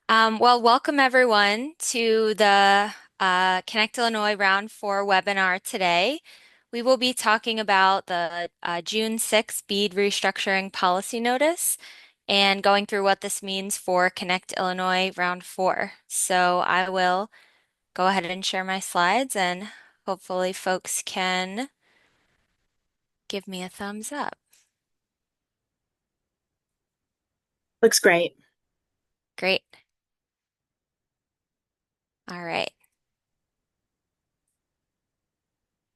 Well, welcome everyone to the Connect Illinois Round 4 webinar today. We will be talking about the June 6th BEAD Restructuring Policy Notice and going through what this means for Connect Illinois Round 4. So I will go ahead and share my slides and hopefully folks can give me a thumbs up. Looks great. Great. All right.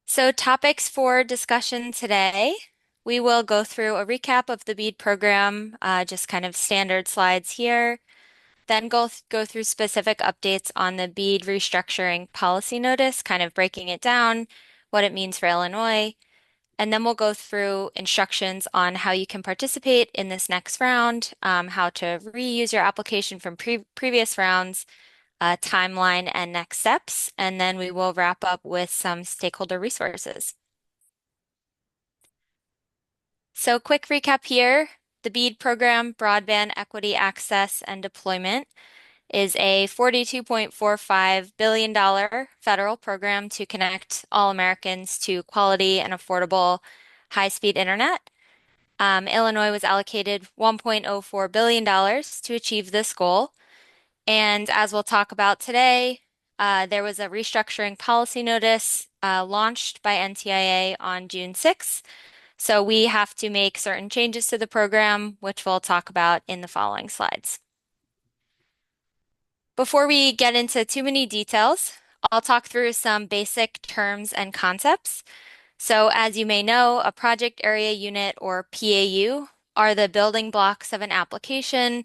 So topics for discussion today. We will go through a recap of the BEAD program, just kind of standard slides here, then go through specific updates on the BEAD restructuring policy notice, kind of breaking it down, what it means for Illinois, and then we'll go through instructions on how you can participate in this next round, how to reuse your application from previous rounds, timeline and next steps, and then we will wrap up with some stakeholder resources. So quick recap here. The BEAD program, Broadband Equity Access and Deployment, is a $42.45 billion federal program to connect all Americans to quality and affordable high-speed internet. Illinois was allocated $1.04 billion to achieve this goal. And as we'll talk about today, there was a restructuring policy notice launched by NTIA on June 6th. So we have to make certain changes to the program, which we'll talk about in the following slides. Before we get into too many details, I'll talk through some basic terms and concepts. So as you may know, a project area unit or PAU are the building blocks of an application.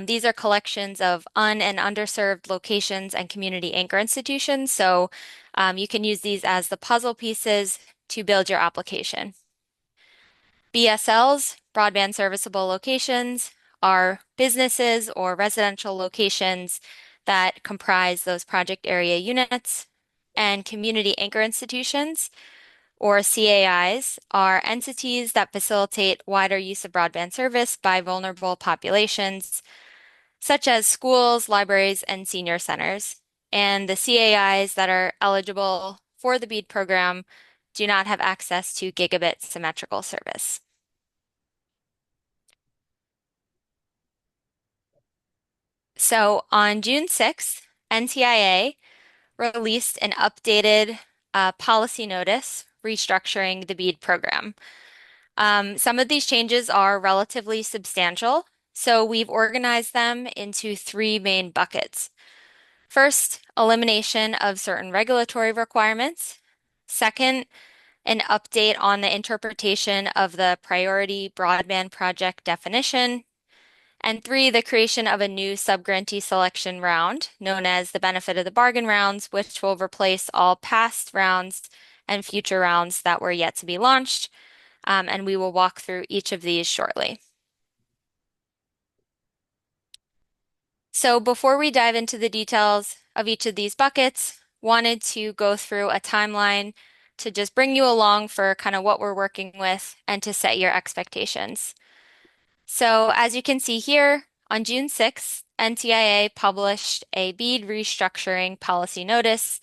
These are collections of and underserved locations and community anchor institutions. So you can use these as the puzzle pieces to build your application. BSLs, broadband serviceable locations, are businesses or residential locations that comprise those project area units. And community anchor institutions, or CAIs, are entities that facilitate wider use of broadband service by vulnerable populations, such as schools, libraries, and senior centers. And the CAIs that are eligible for the BEAD program do not have access to gigabit symmetrical service. So on June 6th, NTIA released an updated policy notice restructuring the BEAD program. Some of these changes are relatively substantial, so we've organized them into three main buckets. First, elimination of certain regulatory requirements. Second, an update on the interpretation of the priority broadband project definition. And three, the creation of a new subgrantee selection round, known as the benefit of the bargain rounds, which will replace all past rounds and future rounds that were yet to be launched. And we will walk through each of these shortly. So before we dive into the details of each of these buckets, wanted to go through a timeline to just bring you along for kind of what we're working with and to set your expectations. So as you can see here, on June 6th, NTIA published a BEAD restructuring policy notice.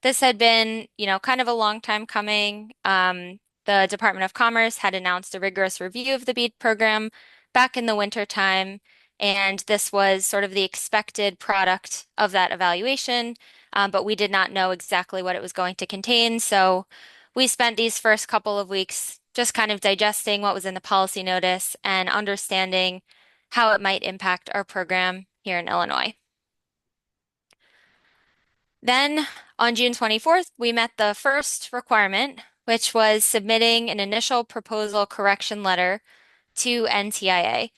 This had been, kind of a long time coming. The Department of Commerce had announced a rigorous review of the BEAD program back in the winter time, and this was sort of the expected product of that evaluation, but we did not know exactly what it was going to contain. So we spent these first couple of weeks just kind of digesting what was in the policy notice and understanding how it might impact our program here in Illinois. Then on June 24th, we met the first requirement, which was submitting an initial proposal correction letter to NTIA.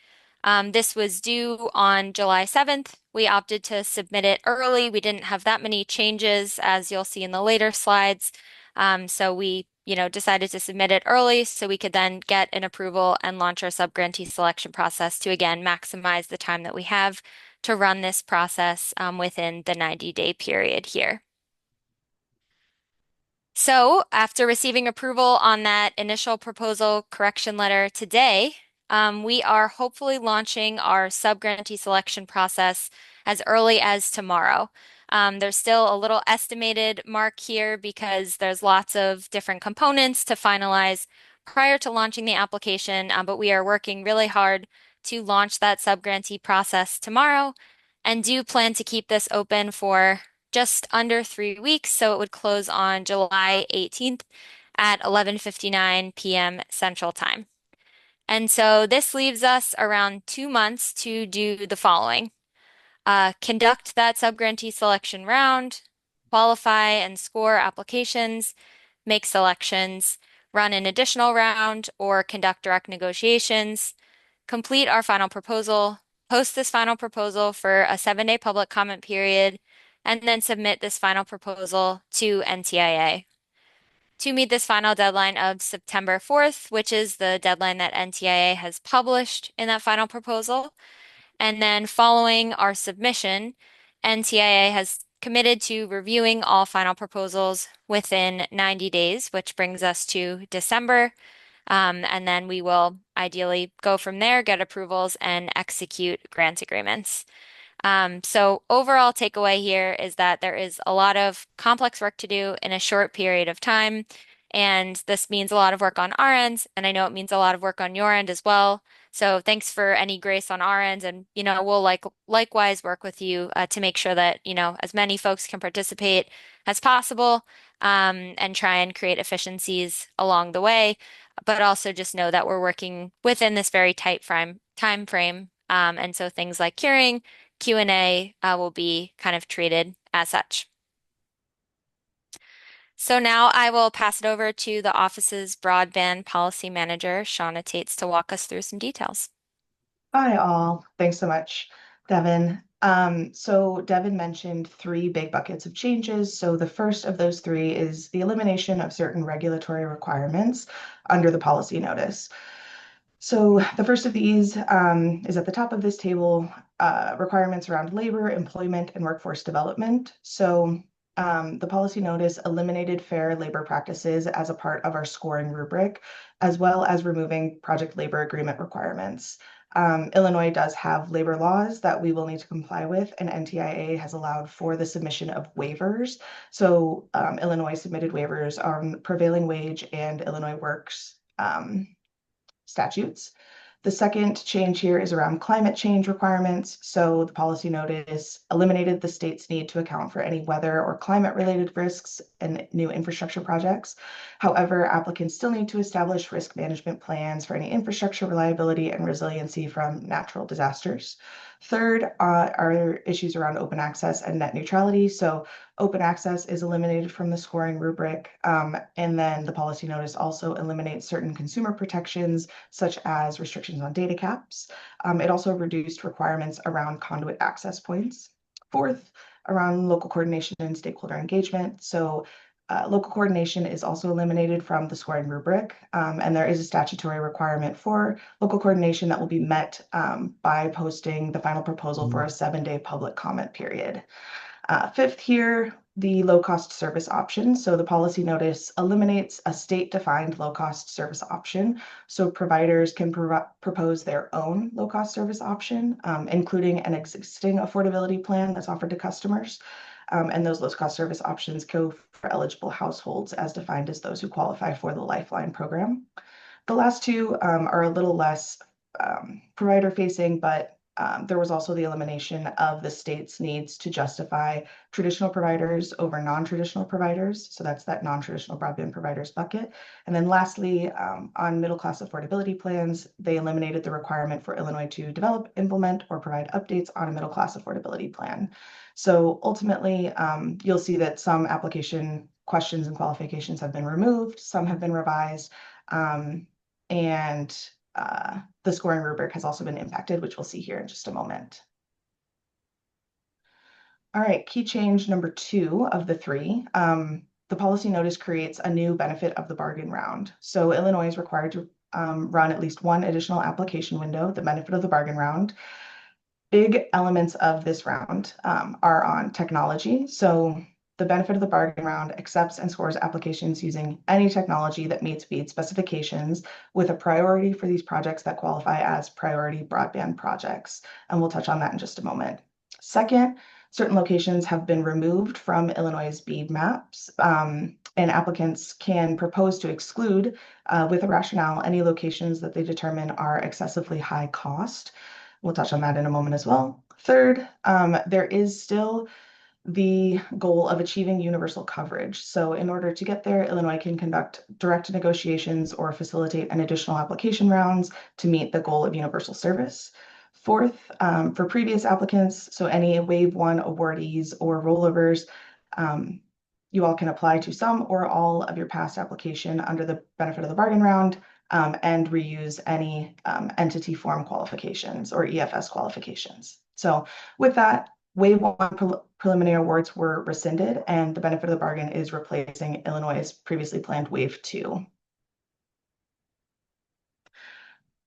This was due on July 7th. We opted to submit it early. We didn't have that many changes, as you'll see in the later slides. So we, decided to submit it early so we could then get an approval and launch our subgrantee selection process to, again, maximize the time that we have to run this process within the 90-day period here. So after receiving approval on that initial proposal correction letter today, We are hopefully launching our subgrantee selection process as early as tomorrow. There's still a little estimated mark here because there's lots of different components to finalize prior to launching the application, but we are working really hard to launch that subgrantee process tomorrow and do plan to keep this open for just under 3 weeks. So it would close on July 18th at 11:59 p.m. Central Time. And so this leaves us around 2 months to do the following. Conduct that subgrantee selection round, qualify and score applications, make selections, run an additional round, or conduct direct negotiations, complete our final proposal, post this final proposal for a 7-day public comment period, and then submit this final proposal to NTIA. To meet this final deadline of September 4th, which is the deadline that NTIA has published in that final proposal. And then following our submission, NTIA has committed to reviewing all final proposals within 90 days, which brings us to December. And then we will ideally go from there, get approvals, and execute grant agreements. So overall takeaway here is that there is a lot of complex work to do in a short period of time. And this means a lot of work on our end, and I know it means a lot of work on your end as well. So thanks for any grace on our end, and we'll likewise work with you to make sure that as many folks can participate as possible, and try and create efficiencies along the way. But also just know that we're working within this very tight time frame, and so things like curing Q&A will be kind of treated as such. So now I will pass it over to the office's broadband policy manager, Shauna Tates, to walk us through some details. Hi, all. Thanks so much, Devin. So Devin mentioned three big buckets of changes. So the first of those three is the elimination of certain regulatory requirements under the policy notice. So the first of these is at the top of this table, requirements around labor, employment, and workforce development. So the policy notice eliminated fair labor practices as a part of our scoring rubric, as well as removing project labor agreement requirements. Illinois does have labor laws that we will need to comply with, and NTIA has allowed for the submission of waivers. So Illinois submitted waivers on prevailing wage and Illinois Works statutes. The second change here is around climate change requirements. So the policy notice eliminated the state's need to account for any weather or climate-related risks in new infrastructure projects. However, applicants still need to establish risk management plans for any infrastructure reliability and resiliency from natural disasters. Third are issues around open access and net neutrality. So open access is eliminated from the scoring rubric, and then the policy notice also eliminates certain consumer protections, such as restrictions on data caps. It also reduced requirements around conduit access points. Fourth, around local coordination and stakeholder engagement. So local coordination is also eliminated from the scoring rubric, and there is a statutory requirement for local coordination that will be met by posting the final proposal for a 7-day public comment period. Fifth here, the low-cost service option. So the policy notice eliminates a state-defined low-cost service option. So providers can propose their own low-cost service option, including an existing affordability plan that's offered to customers. And those low-cost service options go for eligible households as defined as those who qualify for the Lifeline program. The last two are a little less provider-facing, but there was also the elimination of the state's needs to justify traditional providers over non-traditional providers. So that's that non-traditional broadband providers bucket. And then lastly, on middle-class affordability plans, they eliminated the requirement for Illinois to develop, implement, or provide updates on a middle-class affordability plan. So ultimately, you'll see that some application questions and qualifications have been removed, some have been revised, and the scoring rubric has also been impacted, which we'll see here in just a moment. All right, key change number 2 of the 3. The policy notice creates a new benefit of the bargain round. So Illinois is required to run at least one additional application window, the benefit of the bargain round. Big elements of this round are on technology. So the benefit of the bargain round accepts and scores applications using any technology that meets BEAD specifications, with a priority for these projects that qualify as priority broadband projects. And we'll touch on that in just a moment. Second, certain locations have been removed from Illinois' BEAD maps, and applicants can propose to exclude, with a rationale, any locations that they determine are excessively high cost. We'll touch on that in a moment as well. Third, there is still the goal of achieving universal coverage. So in order to get there, Illinois can conduct direct negotiations or facilitate an additional application rounds to meet the goal of universal service. Fourth, for previous applicants, so any Wave 1 awardees or rollovers, you all can apply to some or all of your past application under the benefit of the bargain round, and reuse any entity form qualifications or EFS qualifications. So with that, Wave 1 preliminary awards were rescinded, and the benefit of the bargain is replacing Illinois' previously planned Wave 2.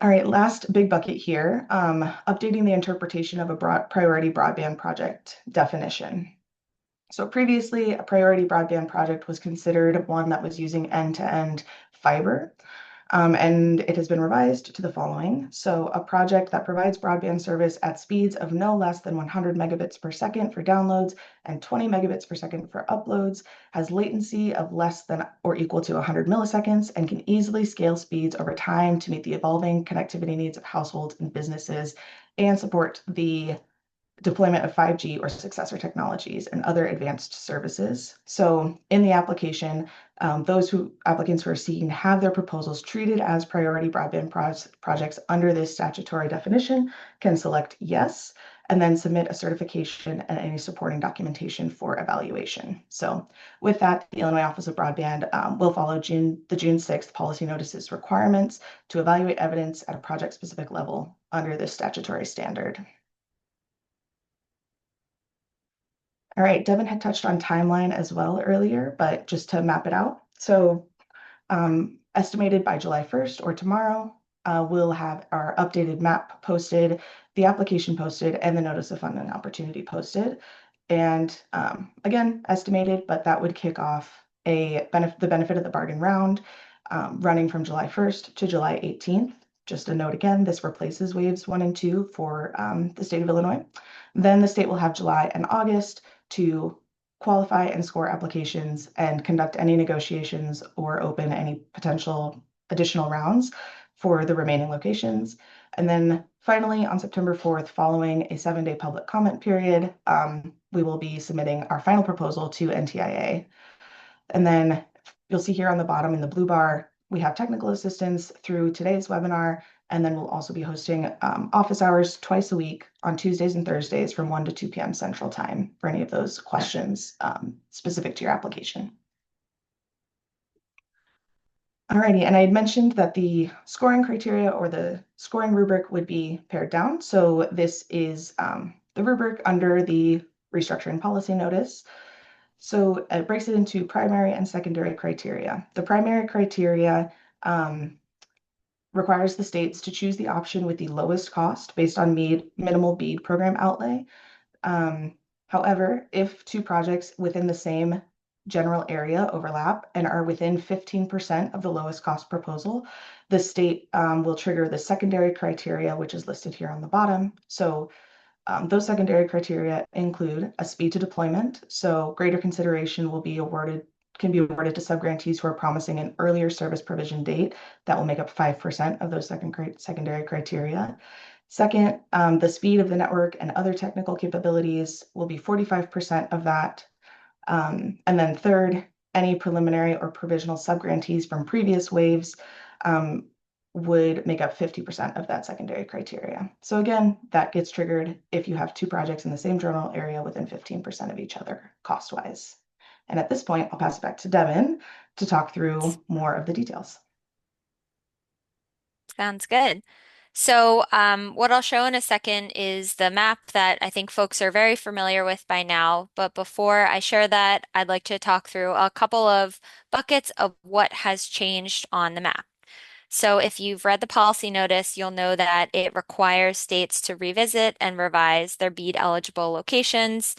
All right, last big bucket here, updating the interpretation of a priority broadband project definition. So previously, a priority broadband project was considered one that was using end-to-end fiber. And it has been revised to the following. So a project that provides broadband service at speeds of no less than 100 megabits per second for downloads and 20 megabits per second for uploads, has latency of less than or equal to 100 milliseconds, and can easily scale speeds over time to meet the evolving connectivity needs of households and businesses, and support the deployment of 5G or successor technologies and other advanced services. So in the application, applicants who are seeking to have their proposals treated as priority broadband projects under this statutory definition can select yes, and then submit a certification and any supporting documentation for evaluation. So with that, the Illinois Office of Broadband will follow the June 6th policy notices requirements to evaluate evidence at a project-specific level under this statutory standard. All right, Devin had touched on timeline as well earlier, but just to map it out. So estimated by July 1st or tomorrow, we'll have our updated map posted, the application posted, and the notice of funding opportunity posted. And again, estimated, but that would kick off the benefit of the bargain round, running from July 1st to July 18th. Just a note again, this replaces waves 1 and 2 for the state of Illinois. Then the state will have July and August to qualify and score applications and conduct any negotiations or open any potential additional rounds for the remaining locations. And then finally, on September 4th, following a 7-day public comment period, we will be submitting our final proposal to NTIA. And then you'll see here on the bottom in the blue bar, we have technical assistance through today's webinar, and then we'll also be hosting office hours twice a week on Tuesdays and Thursdays from 1 to 2 p.m. Central Time for any of those questions specific to your application. Alrighty, and I had mentioned that the scoring criteria or the scoring rubric would be pared down. So this is the rubric under the restructuring policy notice. So it breaks it into primary and secondary criteria. The primary criteria requires the states to choose the option with the lowest cost based on minimal BEAD program outlay. However, if two projects within the same general area overlap and are within 15% of the lowest cost proposal, the state will trigger the secondary criteria, which is listed here on the bottom. So those secondary criteria include a speed to deployment. So greater consideration can be awarded to subgrantees who are promising an earlier service provision date that will make up 5% of those secondary criteria. Second, the speed of the network and other technical capabilities will be 45% of that. And then third, any preliminary or provisional subgrantees from previous waves would make up 50% of that secondary criteria. So again, that gets triggered if you have two projects in the same general area within 15% of each other cost-wise. And at this point, I'll pass it back to Devin to talk through more of the details. Sounds good. So what I'll show in a second is the map that I think folks are very familiar with by now. But before I share that, I'd like to talk through a couple of buckets of what has changed on the map. So if you've read the policy notice, you'll know that it requires states to revisit and revise their BEAD eligible locations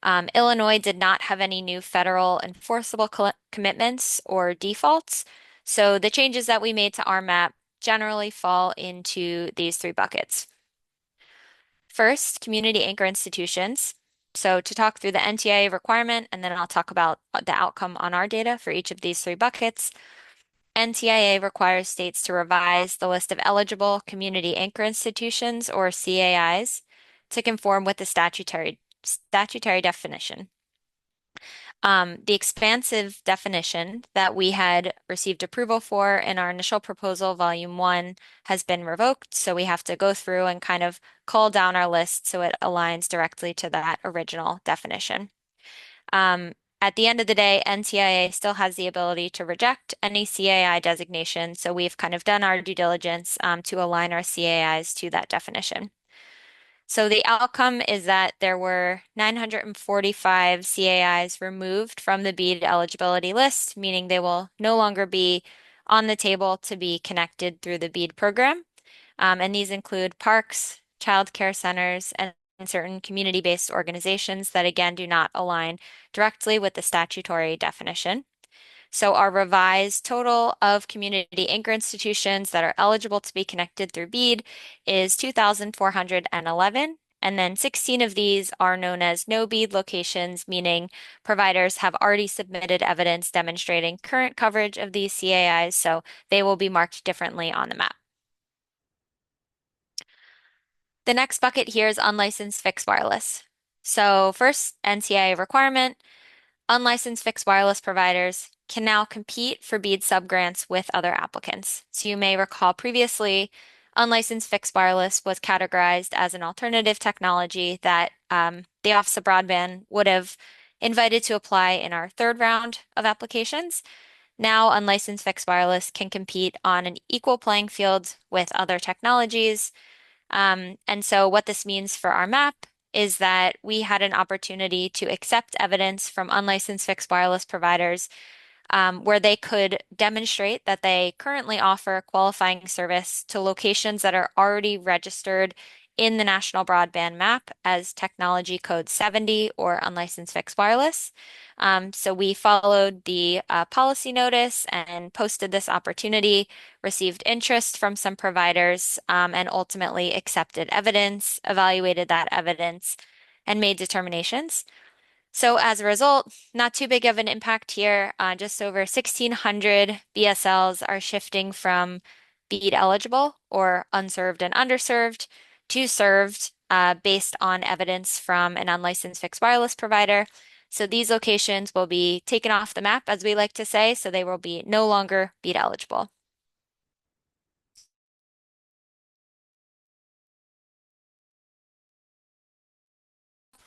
Illinois did not have any new federal enforceable commitments or defaults, so the changes that we made to our map generally fall into these three buckets. First, community anchor institutions. So to talk through the NTIA requirement, and then I'll talk about the outcome on our data for each of these three buckets. NTIA requires states to revise the list of eligible community anchor institutions, or CAIs, to conform with the statutory definition. The expansive definition that we had received approval for in our initial proposal, Volume 1, has been revoked. So we have to go through and kind of cull down our list so it aligns directly to that original definition. At the end of the day, NTIA still has the ability to reject any CAI designation. So we've kind of done our due diligence to align our CAIs to that definition. So the outcome is that there were 945 CAIs removed from the BEAD eligibility list, meaning they will no longer be on the table to be connected through the BEAD program. And these include parks, child care centers, and certain community-based organizations that, again, do not align directly with the statutory definition. So our revised total of community anchor institutions that are eligible to be connected through BEAD is 2,411. And then 16 of these are known as no BEAD locations, meaning providers have already submitted evidence demonstrating current coverage of these CAIs, so they will be marked differently on the map. The next bucket here is unlicensed fixed wireless. So first, NTIA requirement. Unlicensed fixed wireless providers can now compete for BEAD subgrants with other applicants. So you may recall previously, unlicensed fixed wireless was categorized as an alternative technology that the Office of Broadband would have invited to apply in our third round of applications. Now, unlicensed fixed wireless can compete on an equal playing field with other technologies. And so what this means for our map is that we had an opportunity to accept evidence from unlicensed fixed wireless providers where they could demonstrate that they currently offer qualifying service to locations that are already registered in the National Broadband Map as technology code 70 or unlicensed fixed wireless. So we followed the policy notice and posted this opportunity, received interest from some providers, and ultimately accepted evidence, evaluated that evidence, and made determinations. So as a result, not too big of an impact here. Just over 1,600 BSLs are shifting from BEAD eligible or unserved and underserved to served based on evidence from an unlicensed fixed wireless provider. So these locations will be taken off the map, as we like to say, so they will be no longer BEAD eligible.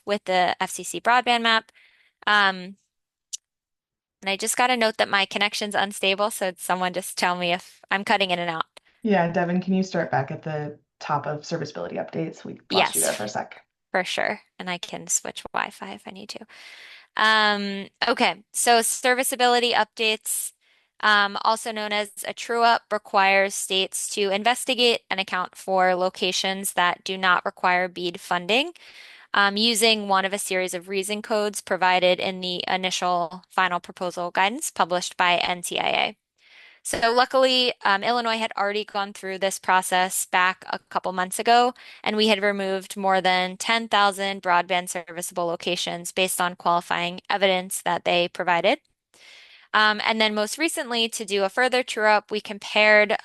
With the FCC broadband map. Um, and I just got a note that my connection's unstable, so someone just tell me if I'm cutting in and out. Yeah, Devin, can you start back at the top of serviceability updates? We lost you there for a Yes, sec. for sure. And I can switch Wi-Fi if I need to. Okay, so serviceability updates, also known as a true-up, requires states to investigate and account for locations that do not require BEAD funding, using one of a series of reason codes provided in the initial final proposal guidance published by NTIA. So luckily, Illinois had already gone through this process back a couple months ago, and we had removed more than 10,000 broadband serviceable locations based on qualifying evidence that they provided. And then most recently, to do a further true-up, we compared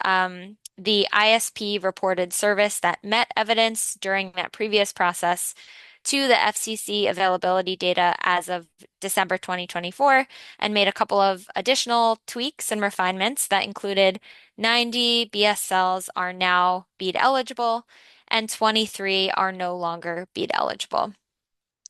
the ISP reported service that met evidence during that previous process to the FCC availability data as of December 2024 and made a couple of additional tweaks and refinements that included 90 BSLs are now BEAD eligible and 23 are no longer BEAD eligible.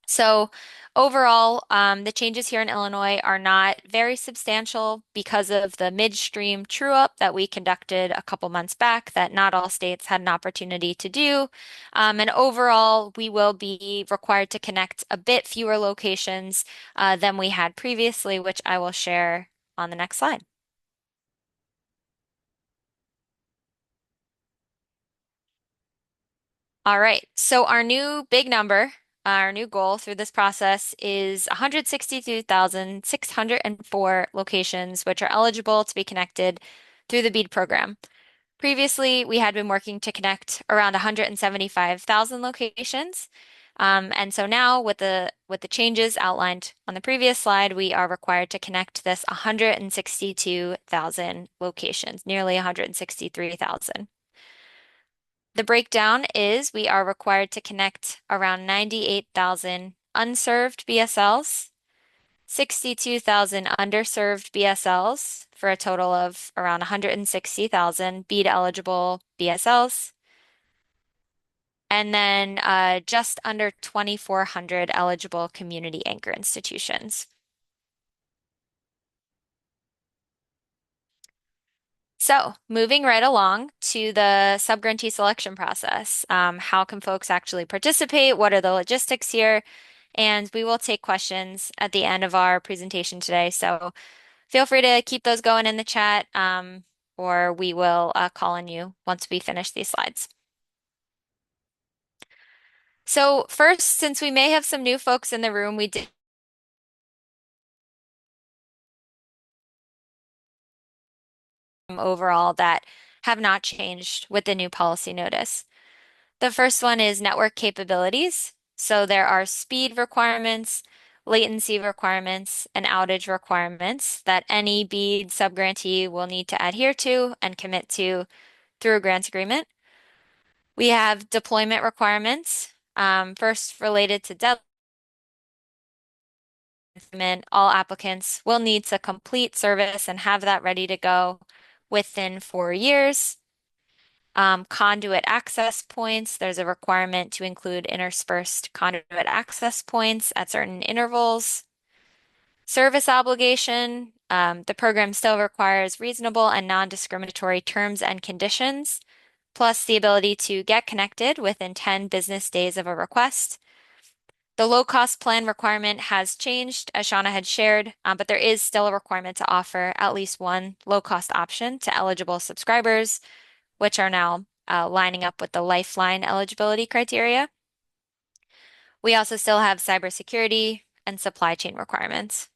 So overall, the changes here in Illinois are not very substantial because of the midstream true-up that we conducted a couple months back that not all states had an opportunity to do. And overall, we will be required to connect a bit fewer locations than we had previously, which I will share on the next slide. All right, so our new big number our new goal through this process is 162,604 locations which are eligible to be connected through the BEAD program. Previously, we had been working to connect around 175,000 locations. And so now with the changes outlined on the previous slide, we are required to connect this 162,000 locations, nearly 163,000. The breakdown is we are required to connect around 98,000 unserved BSLs, 62,000 underserved BSLs for a total of around 160,000 BEAD eligible BSLs, and then just under 2,400 eligible community anchor institutions. So, moving right along to the subgrantee selection process. How can folks actually participate? What are the logistics here? And we will take questions at the end of our presentation today. So feel free to keep those going in the chat, or we will call on you once we finish these slides. So first, since we may have some new folks in the room, we did overall that have not changed with the new policy notice. The first one is network capabilities. So there are speed requirements, latency requirements, and outage requirements that any BEAD subgrantee will need to adhere to and commit to through a grant agreement. We have deployment requirements, first related to deadline. All applicants will need to complete service and have that ready to go within 4 years. Conduit access points, there's a requirement to include interspersed conduit access points at certain intervals. Service obligation, the program still requires reasonable and non-discriminatory terms and conditions, plus the ability to get connected within 10 business days of a request. The low-cost plan requirement has changed, as Shauna had shared, but there is still a requirement to offer at least one low-cost option to eligible subscribers, which are now lining up with the Lifeline eligibility criteria. We also still have cybersecurity and supply chain requirements.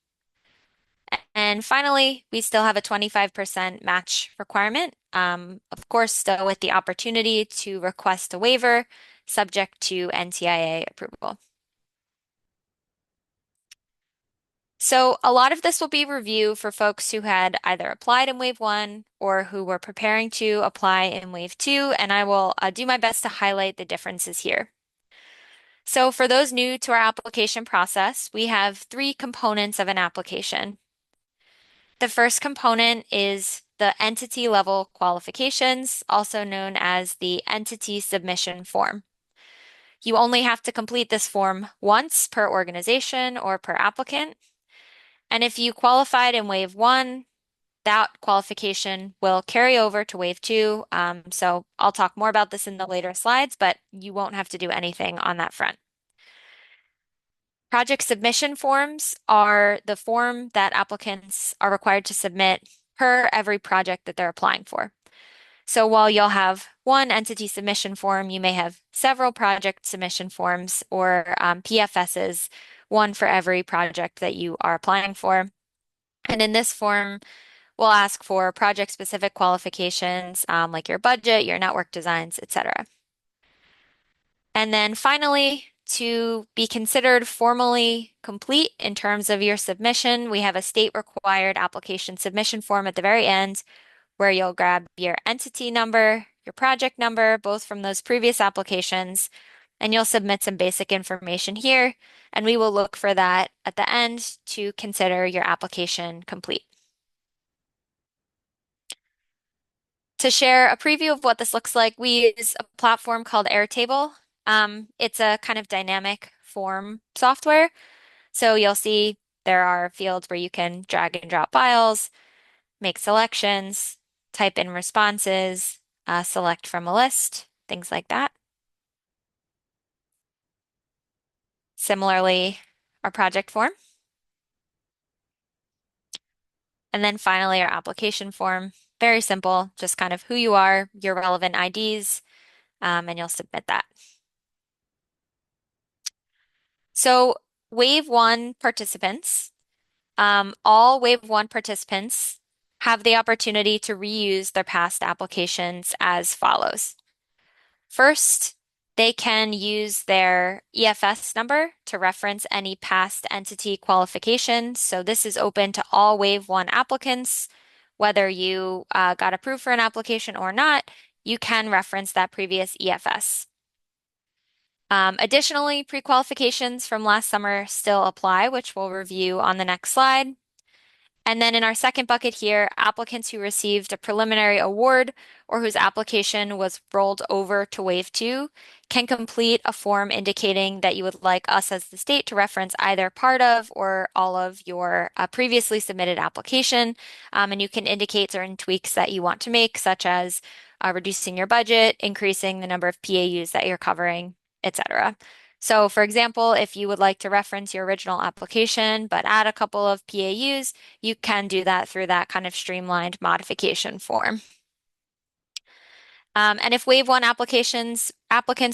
And finally, we still have a 25% match requirement. Of course, still with the opportunity to request a waiver subject to NTIA approval. So a lot of this will be review for folks who had either applied in Wave 1 or who were preparing to apply in Wave 2, and I will do my best to highlight the differences here. So for those new to our application process, we have three components of an application. The first component is the entity level qualifications, also known as the entity submission form. You only have to complete this form once per organization or per applicant. And if you qualified in Wave 1, that qualification will carry over to Wave 2. So I'll talk more about this in the later slides, but you won't have to do anything on that front. Project submission forms are the form that applicants are required to submit per every project that they're applying for. So while you'll have one entity submission form, you may have several project submission forms or PFSs, one for every project that you are applying for. And in this form, we'll ask for project-specific qualifications like your budget, your network designs, etc. And then finally, to be considered formally complete in terms of your submission, we have a state-required application submission form at the very end where you'll grab your entity number, your project number, both from those previous applications, and you'll submit some basic information here, and we will look for that at the end to consider your application complete. To share a preview of what this looks like, we use a platform called Airtable. It's a kind of dynamic form software. So you'll see there are fields where you can drag and drop files, make selections, type in responses, select from a list, things like that. Similarly, our project form. And then finally, our application form. Very simple, just kind of who you are, your relevant IDs, and you'll submit that. So Wave 1 participants, all Wave 1 participants have the opportunity to reuse their past applications as follows. First, they can use their EFS number to reference any past entity qualifications. So this is open to all Wave 1 applicants. Whether you got approved for an application or not, you can reference that previous EFS. Additionally, pre-qualifications from last summer still apply, which we'll review on the next slide. And then in our second bucket here, applicants who received a preliminary award or whose application was rolled over to Wave 2 can complete a form indicating that you would like us as the state to reference either part of or all of your previously submitted application. And you can indicate certain tweaks that you want to make, such as reducing your budget, increasing the number of PAUs that you're covering, etc. So, for example, if you would like to reference your original application but add a couple of PAUs, you can do that through that kind of streamlined modification form. And if Wave 1 applicants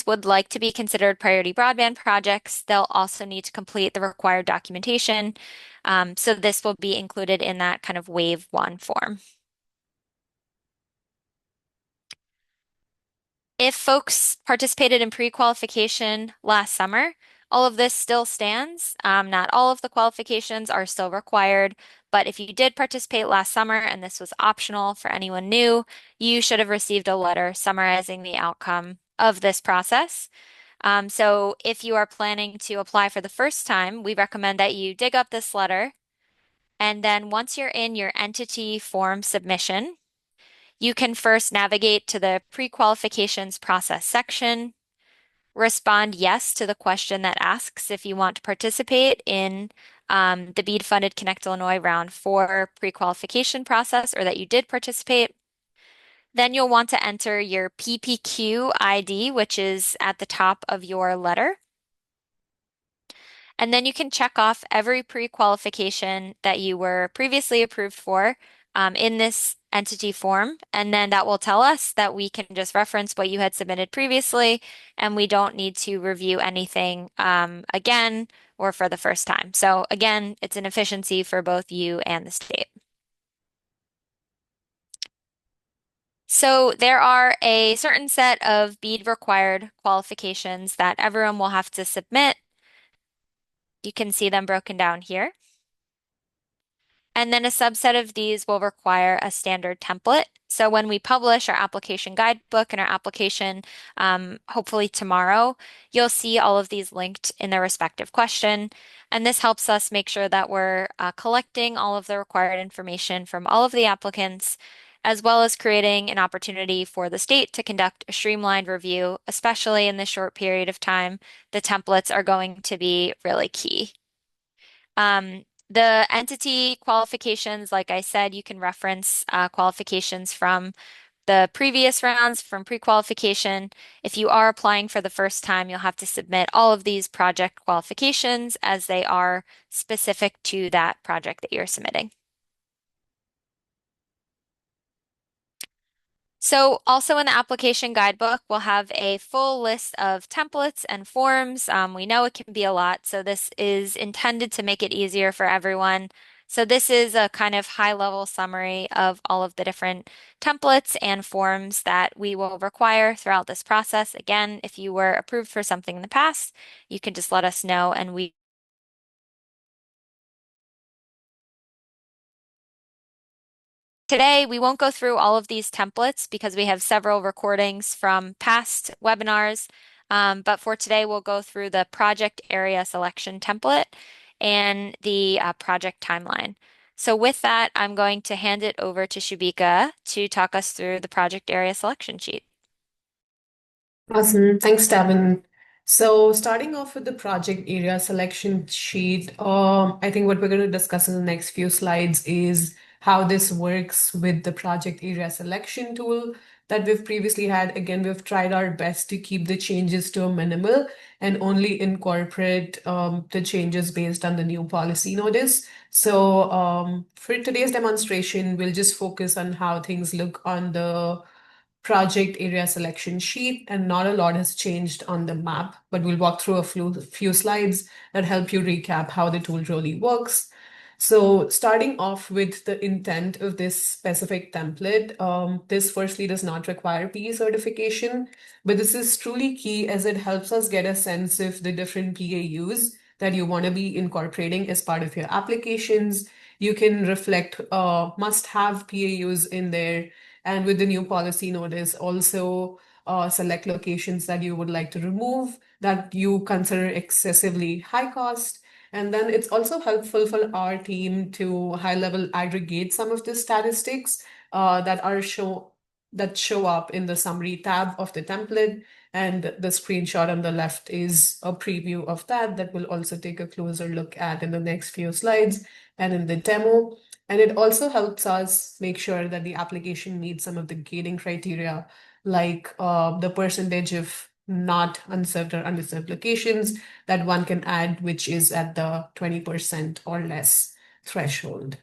would like to be considered priority broadband projects, they'll also need to complete the required documentation. So this will be included in that kind of Wave 1 form. If folks participated in pre-qualification last summer, all of this still stands. Not all of the qualifications are still required, but if you did participate last summer and this was optional for anyone new, you should have received a letter summarizing the outcome of this process. So if you are planning to apply for the first time, we recommend that you dig up this letter. And then once you're in your entity form submission, you can first navigate to the pre-qualifications process section, respond yes to the question that asks if you want to participate in the BEAD-funded Connect Illinois Round 4 pre-qualification process or that you did participate. Then you'll want to enter your PPQ ID, which is at the top of your letter. And then you can check off every pre-qualification that you were previously approved for in this entity form. And then that will tell us that we can just reference what you had submitted previously, and we don't need to review anything again or for the first time. So again, it's an efficiency for both you and the state. So there are a certain set of BEAD required qualifications that everyone will have to submit. You can see them broken down here. And then a subset of these will require a standard template. So when we publish our application guidebook and our application, hopefully tomorrow, you'll see all of these linked in their respective question. And this helps us make sure that we're collecting all of the required information from all of the applicants, as well as creating an opportunity for the state to conduct a streamlined review, especially in this short period of time. The templates are going to be really key. The entity qualifications, like I said, you can reference qualifications from the previous rounds from pre-qualification. If you are applying for the first time, you'll have to submit all of these project qualifications as they are specific to that project that you're submitting. So also in the application guidebook, we'll have a full list of templates and forms. We know it can be a lot, so this is intended to make it easier for everyone. So this is a kind of high-level summary of all of the different templates and forms that we will require throughout this process. Again, if you were approved for something in the past, you can just let us know and we Today, we won't go through all of these templates because we have several recordings from past webinars. But for today, we'll go through the project area selection template and the project timeline. So with that, I'm going to hand it over to Shubika to talk us through the project area selection sheet. Awesome. Thanks, Davin. So starting off with the project area selection sheet, I think what we're going to discuss in the next few slides is how this works with the project area selection tool that we've previously had. Again, we've tried our best to keep the changes to a minimal and only incorporate the changes based on the new policy notice. So for today's demonstration, we'll just focus on how things look on the project area selection sheet, and not a lot has changed on the map, but we'll walk through a few slides that help you recap how the tool really works. So starting off with the intent of this specific template, this firstly does not require PE certification, but this is truly key as it helps us get a sense of the different PAUs that you want to be incorporating as part of your applications. You can reflect must-have PAUs in there, and with the new policy notice, also select locations that you would like to remove that you consider excessively high cost. And then it's also helpful for our team to high level aggregate some of the statistics that show up in the summary tab of the template. And the screenshot on the left is a preview of that we'll also take a closer look at in the next few slides and in the demo. And it also helps us make sure that the application meets some of the gating criteria, like the percentage of not unserved or underserved locations that one can add, which is at the 20% or less threshold.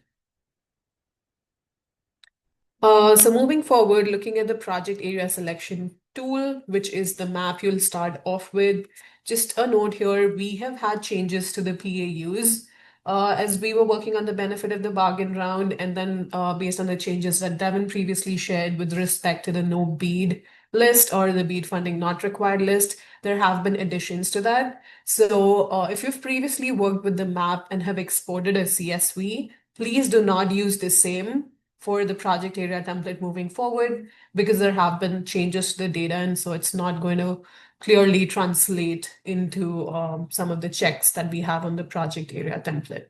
So moving forward, looking at the project area selection tool, which is the map you'll start off with. Just a note here, we have had changes to the PAUs as we were working on the benefit of the bargain round, and then based on the changes that Devin previously shared with respect to the no BEAD list or the BEAD funding not required list, there have been additions to that. So if you've previously worked with the map and have exported a CSV, please do not use the same for the project area template moving forward, because there have been changes to the data, and so it's not going to clearly translate into some of the checks that we have on the project area template.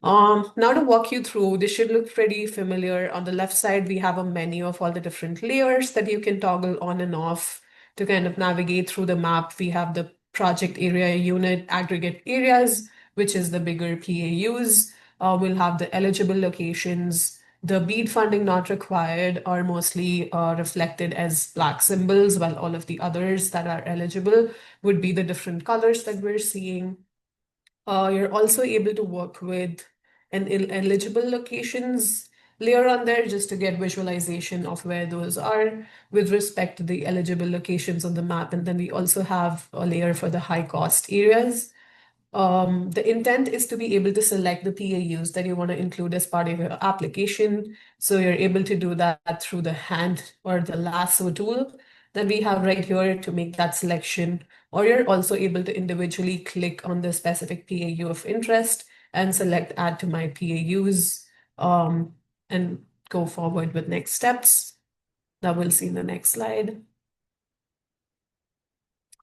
Now to walk you through, this should look pretty familiar. On the left side, we have a menu of all the different layers that you can toggle on and off to kind of navigate through the map. We have the project area unit aggregate areas, which is the bigger PAUs. We'll have the eligible locations. The BEAD funding not required are mostly reflected as black symbols, while all of the others that are eligible would be the different colors that we're seeing. You're also able to work with an eligible locations layer on there just to get visualization of where those are with respect to the eligible locations on the map. And then we also have a layer for the high cost areas. The intent is to be able to select the PAUs that you want to include as part of your application. So you're able to do that through the hand or the lasso tool that we have right here to make that selection. Or you're also able to individually click on the specific PAU of interest and select add to my PAUs and go forward with next steps that we'll see in the next slide.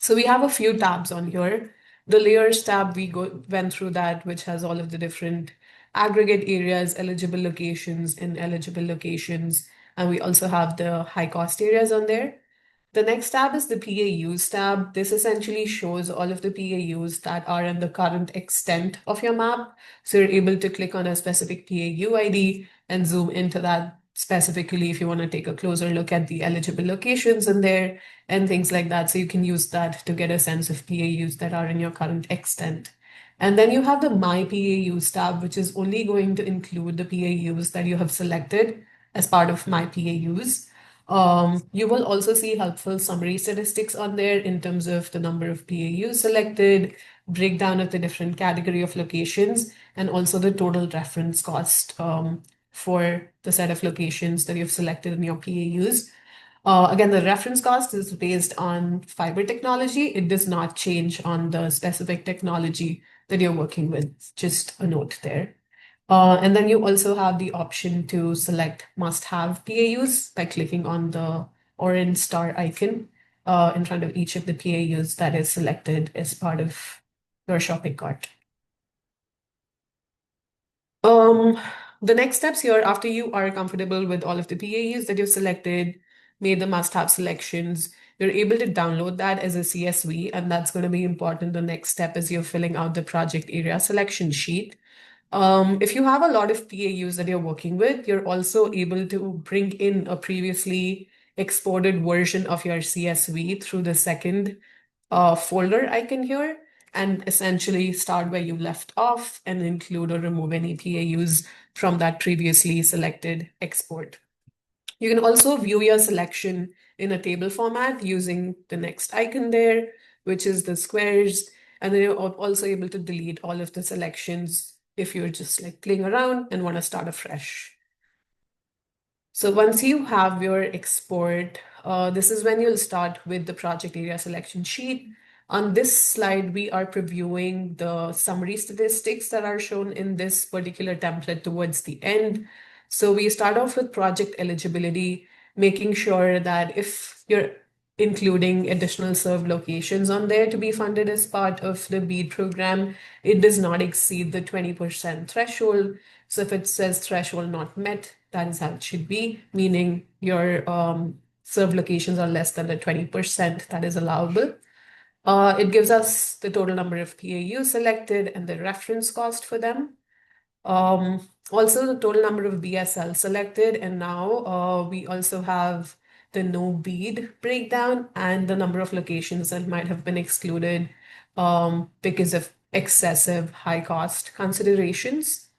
So we have a few tabs on here. The layers tab, we went through that, which has all of the different aggregate areas, eligible locations, ineligible locations, and we also have the high cost areas on there. The next tab is the PAUs tab. This essentially shows all of the PAUs that are in the current extent of your map. So you're able to click on a specific PAU ID and zoom into that specifically if you want to take a closer look at the eligible locations in there and things like that. So you can use that to get a sense of PAUs that are in your current extent. And then you have the My PAUs tab, which is only going to include the PAUs that you have selected as part of My PAUs. You will also see helpful summary statistics on there in terms of the number of PAUs selected, breakdown of the different category of locations, and also the total reference cost for the set of locations that you've selected in your PAUs. Again, the reference cost is based on fiber technology. It does not change on the specific technology that you're working with. Just a note there. And then you also have the option to select must-have PAUs by clicking on the orange star icon in front of each of the PAUs that is selected as part of your shopping cart. The next steps here, after you are comfortable with all of the PAUs that you've selected, made the must-have selections, you're able to download that as a CSV, and that's going to be important. The next step is you're filling out the project area selection sheet. If you have a lot of PAUs that you're working with, you're also able to bring in a previously exported version of your CSV through the second folder icon here, and essentially start where you left off and include or remove any PAUs from that previously selected export. You can also view your selection in a table format using the next icon there, which is the squares. And then you're also able to delete all of the selections if you're just like playing around and want to start afresh. So once you have your export, this is when you'll start with the project area selection sheet. On this slide, we are previewing the summary statistics that are shown in this particular template towards the end. So we start off with project eligibility, making sure that if you're including additional served locations on there to be funded as part of the BEAD program, it does not exceed the 20% threshold. So if it says threshold not met, that is how it should be, meaning your served locations are less than the 20% that is allowable. It gives us the total number of PAU selected and the reference cost for them. Also the total number of BSL selected, and now we also have the no BEAD breakdown and the number of locations that might have been excluded because of excessive high cost considerations.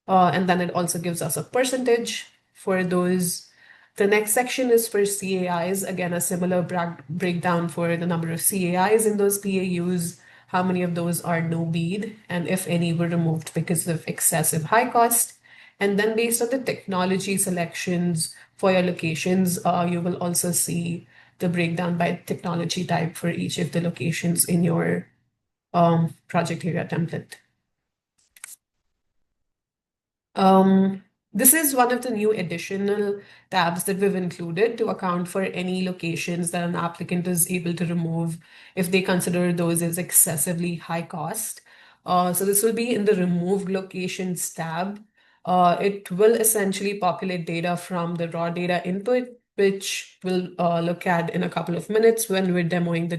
And then it also gives us a percentage for those. The next section is for CAIs. Again, a similar breakdown for the number of CAIs in those PAUs, how many of those are no BEAD, and if any were removed because of excessive high cost. And then based on the technology selections for your locations, you will also see the breakdown by technology type for each of the locations in your project area template. This is one of the new additional tabs that we've included to account for any locations that an applicant is able to remove if they consider those as excessively high cost. So this will be in the Remove Locations tab. It will essentially populate data from the raw data input, which we'll look at in a couple of minutes when we're demoing the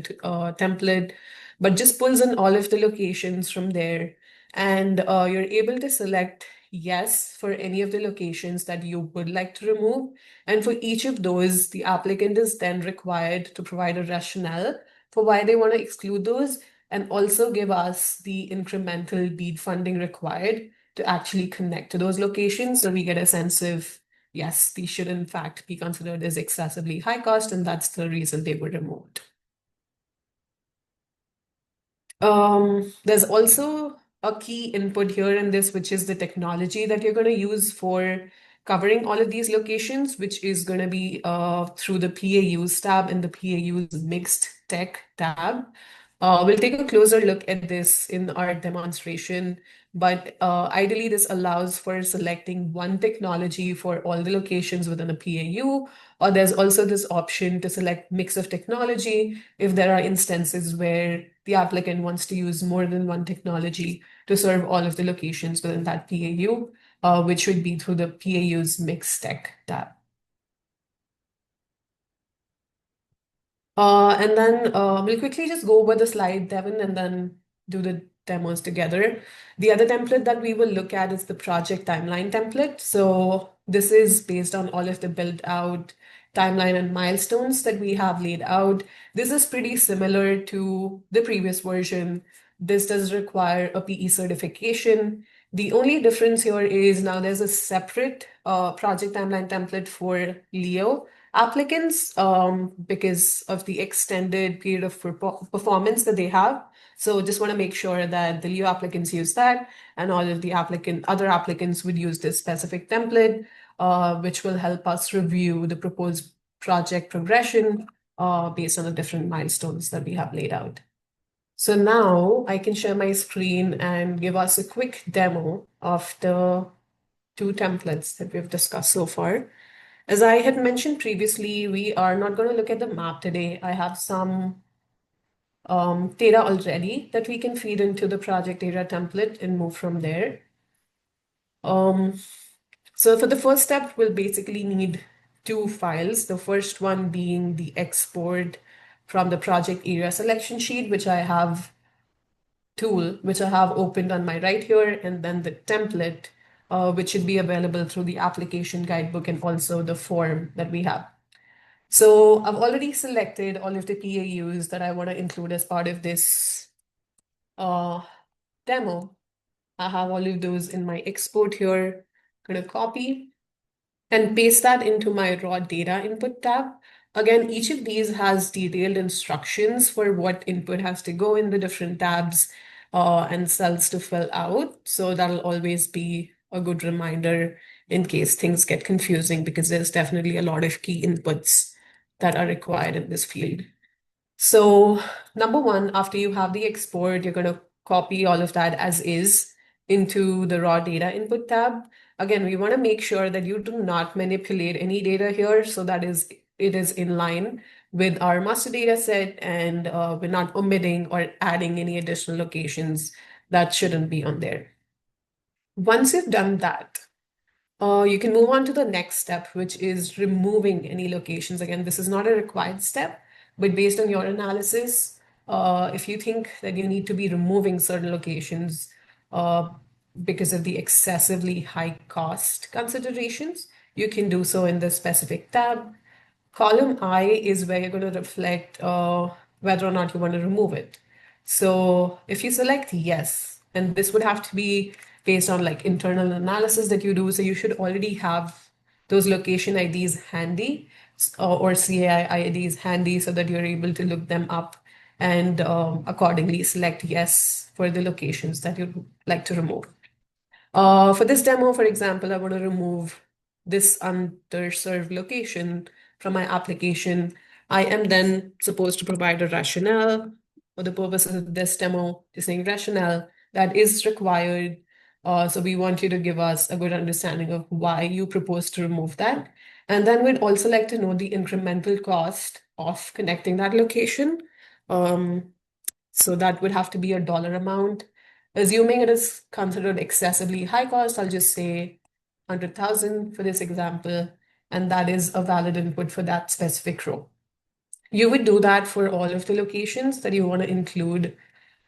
template, but just pulls in all of the locations from there. And you're able to select yes for any of the locations that you would like to remove. And for each of those, the applicant is then required to provide a rationale for why they want to exclude those and also give us the incremental BEAD funding required to actually connect to those locations. So we get a sense of, yes, these should in fact be considered as excessively high cost, and that's the reason they were removed. There's also a key input here in this, which is the technology that you're going to use for covering all of these locations, which is going to be through the PAUs tab and the PAUs mixed tech tab. We'll take a closer look at this in our demonstration, but ideally this allows for selecting one technology for all the locations within a PAU, or there's also this option to select mix of technology if there are instances where the applicant wants to use more than one technology to serve all of the locations within that PAU, which would be through the PAU's Mixed Tech tab. And then we'll quickly just go over the slide, Devin, and then do the demos together. The other template that we will look at is the project timeline template. So this is based on all of the built out timeline and milestones that we have laid out. This is pretty similar to the previous version. This does require a PE certification. The only difference here is now there's a separate project timeline template for Leo applicants because of the extended period of performance that they have. So just want to make sure that the Leo applicants use that, and all of the other applicants would use this specific template, which will help us review the proposed project progression based on the different milestones that we have laid out. So now I can share my screen and give us a quick demo of the two templates that we've discussed so far. As I had mentioned previously, we are not going to look at the map today. I have some data already that we can feed into the project area template and move from there. So for the first step, we'll basically need two files. The first one being the export from the project area selection sheet, which I have opened on my right here, and then the template, which should be available through the application guidebook and also the form that we have. So I've already selected all of the PAUs that I want to include as part of this demo. I have all of those in my export here. I'm going to copy and paste that into my raw data input tab. Again, each of these has detailed instructions for what input has to go in the different tabs and cells to fill out. So that'll always be a good reminder in case things get confusing, because there's definitely a lot of key inputs that are required in this field. So number one, after you have the export, you're going to copy all of that as is into the raw data input tab. Again, we want to make sure that you do not manipulate any data here, so that it is in line with our master data set, and we're not omitting or adding any additional locations that shouldn't be on there. Once you've done that, you can move on to the next step, which is removing any locations. Again, this is not a required step, but based on your analysis, if you think that you need to be removing certain locations because of the excessively high cost considerations, you can do so in the specific tab. Column I is where you're going to reflect whether or not you want to remove it. So if you select yes, and this would have to be based on like internal analysis that you do, so you should already have those location IDs handy, or CAI IDs handy, so that you're able to look them up and accordingly select yes for the locations that you'd like to remove. For this demo, for example, I want to remove this underserved location from my application. I am then supposed to provide a rationale for the purposes of this demo, just saying rationale that is required. So we want you to give us a good understanding of why you propose to remove that. And then we'd also like to know the incremental cost of connecting that location. So that would have to be a dollar amount. Assuming it is considered excessively high cost, I'll just say 100,000 for this example, and that is a valid input for that specific row. You would do that for all of the locations that you want to include,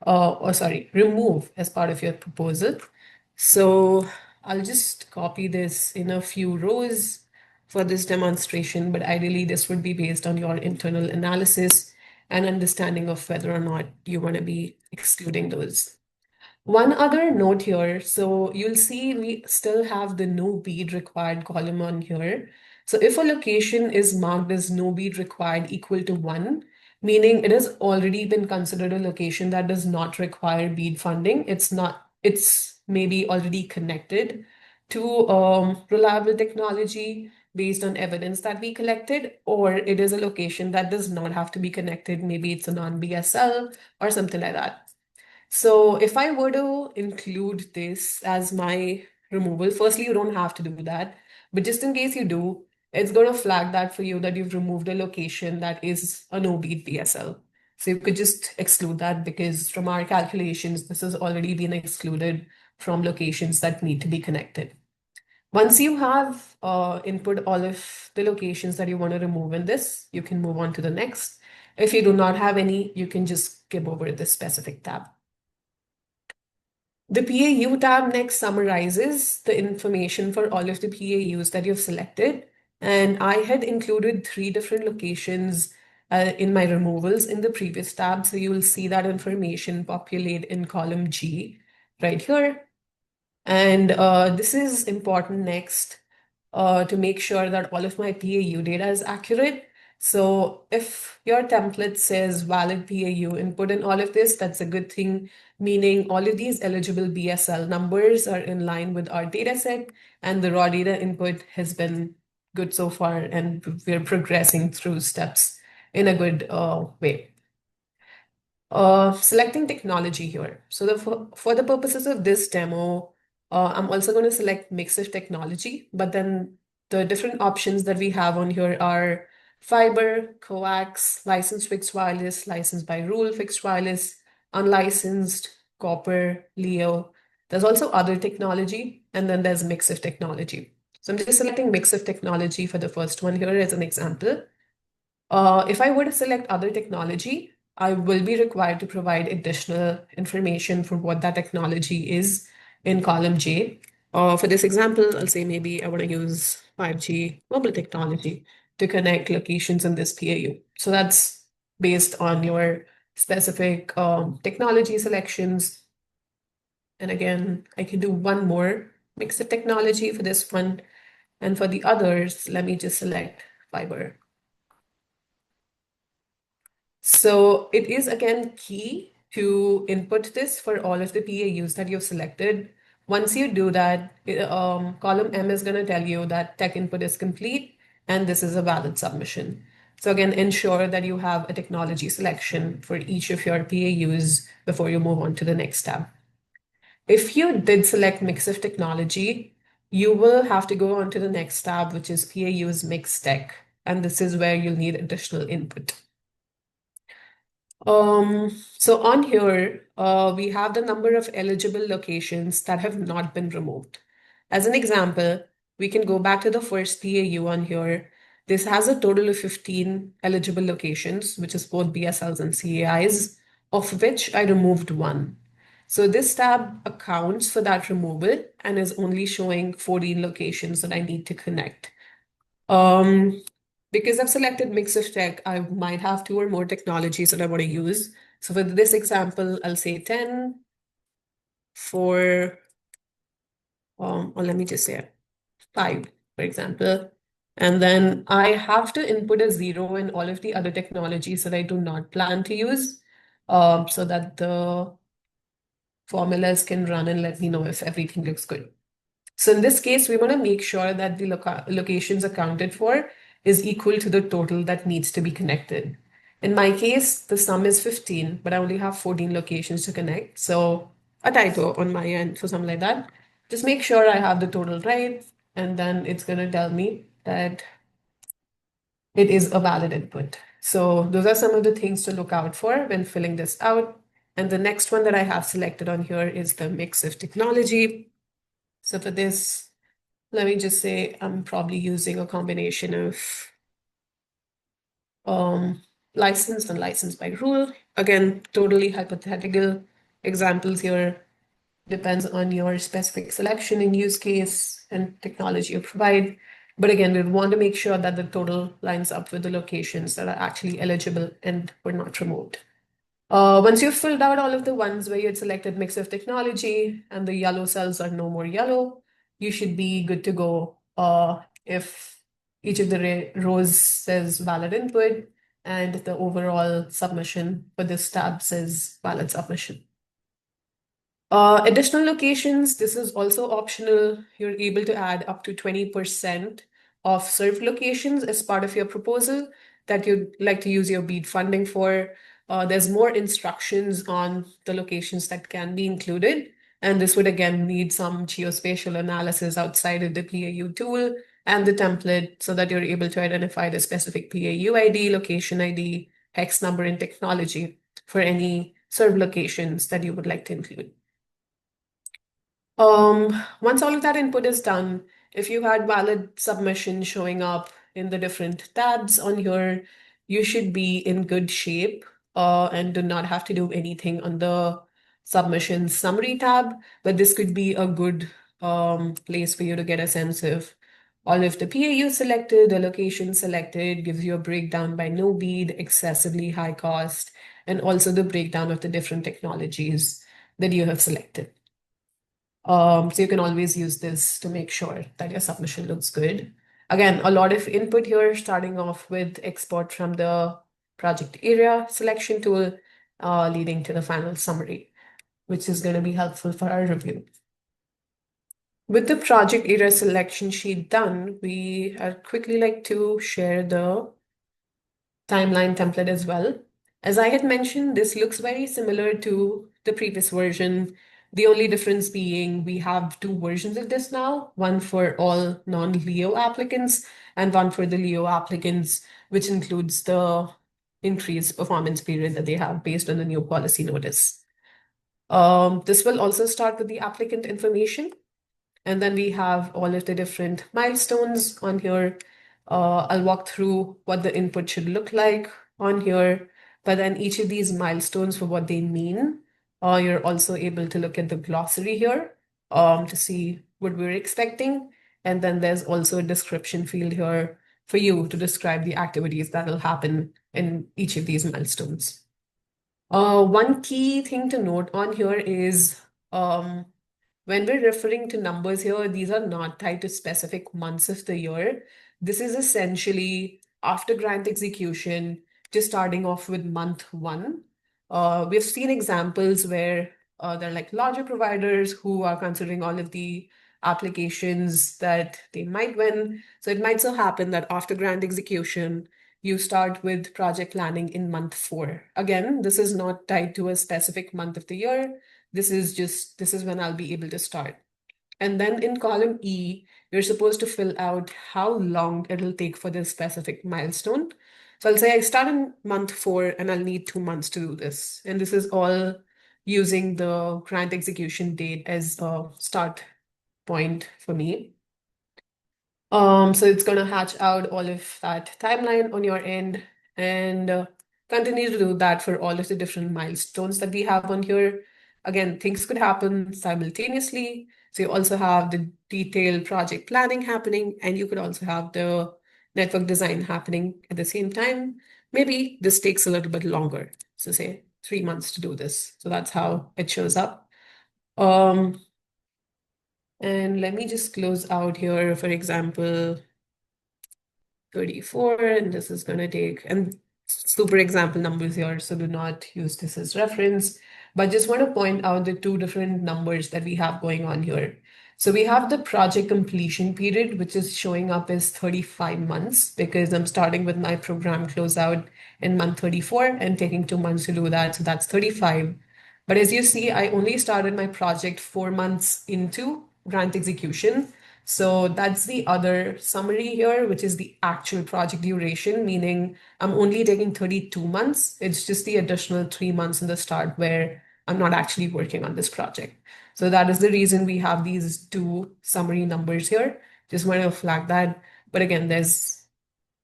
remove as part of your proposal. So I'll just copy this in a few rows for this demonstration, but ideally this would be based on your internal analysis and understanding of whether or not you want to be excluding those. One other note here, so you'll see we still have the no bead required column on here. So if a location is marked as no bead required equal to 1, meaning it has already been considered a location that does not require BEAD funding, it's maybe already connected to reliable technology based on evidence that we collected, or it is a location that does not have to be connected. Maybe it's a non-BSL or something like that. So if I were to include this as my removal, firstly, you don't have to do that, but just in case you do, it's going to flag that for you that you've removed a location that is a no-bead BSL. So you could just exclude that, because from our calculations, this has already been excluded from locations that need to be connected. Once you have input all of the locations that you want to remove in this, you can move on to the next. If you do not have any, you can just skip over this specific tab. The PAU tab next summarizes the information for all of the PAUs that you've selected. And I had included 3 different locations in my removals in the previous tab. So you will see that information populate in column G right here. And this is important next to make sure that all of my PAU data is accurate. So if your template says valid PAU input in all of this, that's a good thing, meaning all of these eligible BSL numbers are in line with our data set, and the raw data input has been good so far, and we're progressing through steps in a good way. Selecting technology here. So for the purposes of this demo, I'm also going to select mix of technology, but then the different options that we have on here are fiber, coax, licensed fixed wireless, licensed by rule fixed wireless, unlicensed, copper, LEO. There's also other technology, and then there's mix of technology. So I'm just selecting mix of technology for the first one here as an example. If I were to select other technology, I will be required to provide additional information for what that technology is in column J. For this example, I'll say maybe I want to use 5G mobile technology to connect locations in this PAU. So that's based on your specific technology selections. And again, I can do one more mix of technology for this one. And for the others, let me just select fiber. So it is again key to input this for all of the PAUs that you've selected. Once you do that, column M is going to tell you that tech input is complete and this is a valid submission. So again, ensure that you have a technology selection for each of your PAUs before you move on to the next tab. If you did select mix of technology, you will have to go on to the next tab, which is PAUs mix tech. And this is where you'll need additional input. So on here, we have the number of eligible locations that have not been removed. As an example, we can go back to the first PAU on here. This has a total of 15 eligible locations, which is both BSLs and CAIs, of which I removed one. So this tab accounts for that removal and is only showing 14 locations that I need to connect. Because I've selected mix of tech, I might have 2 or more technologies that I want to use. So for this example, I'll say 10 for, or let me just say 5, for example. And then I have to input a 0 in all of the other technologies that I do not plan to use, so that the formulas can run and let me know if everything looks good. So in this case, we want to make sure that the locations accounted for is equal to the total that needs to be connected. In my case, the sum is 15, but I only have 14 locations to connect. So a typo on my end for something like that. Just make sure I have the total right, and then it's going to tell me that it is a valid input. So those are some of the things to look out for when filling this out. And the next one that I have selected on here is the mix of technology. So for this, let me just say I'm probably using a combination of licensed and licensed by rule. Again, totally hypothetical examples here. Depends on your specific selection and use case and technology you provide. But again, we want to make sure that the total lines up with the locations that are actually eligible and were not removed. Once you've filled out all of the ones where you had selected mix of technology and the yellow cells are no more yellow, you should be good to go. If each of the rows says valid input and the overall submission for this tab says valid submission. Additional locations, this is also optional. You're able to add up to 20% of served locations as part of your proposal that you'd like to use your BEAD funding for. There's more instructions on the locations that can be included. And this would again need some geospatial analysis outside of the PAU tool and the template so that you're able to identify the specific PAU ID, location ID, hex number, and technology for any served locations that you would like to include. Once all of that input is done, if you had valid submission showing up in the different tabs on here, you should be in good shape and do not have to do anything on the submission summary tab. But this could be a good place for you to get a sense of all of the PAU selected, the location selected, gives you a breakdown by no BEAD, excessively high cost, and also the breakdown of the different technologies that you have selected. So you can always use this to make sure that your submission looks good. Again, a lot of input here, starting off with export from the project area selection tool, leading to the final summary, which is going to be helpful for our review. With the project area selection sheet done, we are quickly like to share the timeline template as well. As I had mentioned, this looks very similar to the previous version. The only difference being we have 2 versions of this now, one for all non-LEO applicants and one for the LEO applicants, which includes the increased performance period that they have based on the new policy notice. This will also start with the applicant information. And then we have all of the different milestones on here. I'll walk through what the input should look like on here, but then each of these milestones for what they mean, you're also able to look at the glossary here to see what we're expecting. And then there's also a description field here for you to describe the activities that will happen in each of these milestones. One key thing to note on here is when we're referring to numbers here, these are not tied to specific months of the year. This is essentially after grant execution, just starting off with month one. We've seen examples where there are like larger providers who are considering all of the applications that they might win. So it might so happen that after grant execution, you start with project planning in month four. Again, this is not tied to a specific month of the year. This is when I'll be able to start. And then in column E, you're supposed to fill out how long it'll take for this specific milestone. So I'll say I start in month four and I'll need 2 months to do this. And this is all using the grant execution date as a start point for me. So it's going to hatch out all of that timeline on your end and continue to do that for all of the different milestones that we have on here. Again, things could happen simultaneously. So you also have the detailed project planning happening, and you could also have the network design happening at the same time. Maybe this takes a little bit longer. So say 3 months to do this. So that's how it shows up. And let me just close out here, for example, 34, and this is going to take, and super example numbers here, so do not use this as reference, but just want to point out the two different numbers that we have going on here. So we have the project completion period, which is showing up as 35 months because I'm starting with my program closeout in month 34 and taking 2 months to do that. So that's 35. But as you see, I only started my project 4 months into grant execution. So that's the other summary here, which is the actual project duration, meaning I'm only taking 32 months. It's just the additional 3 months in the start where I'm not actually working on this project. So that is the reason we have these two summary numbers here. Just want to flag that. But again, there's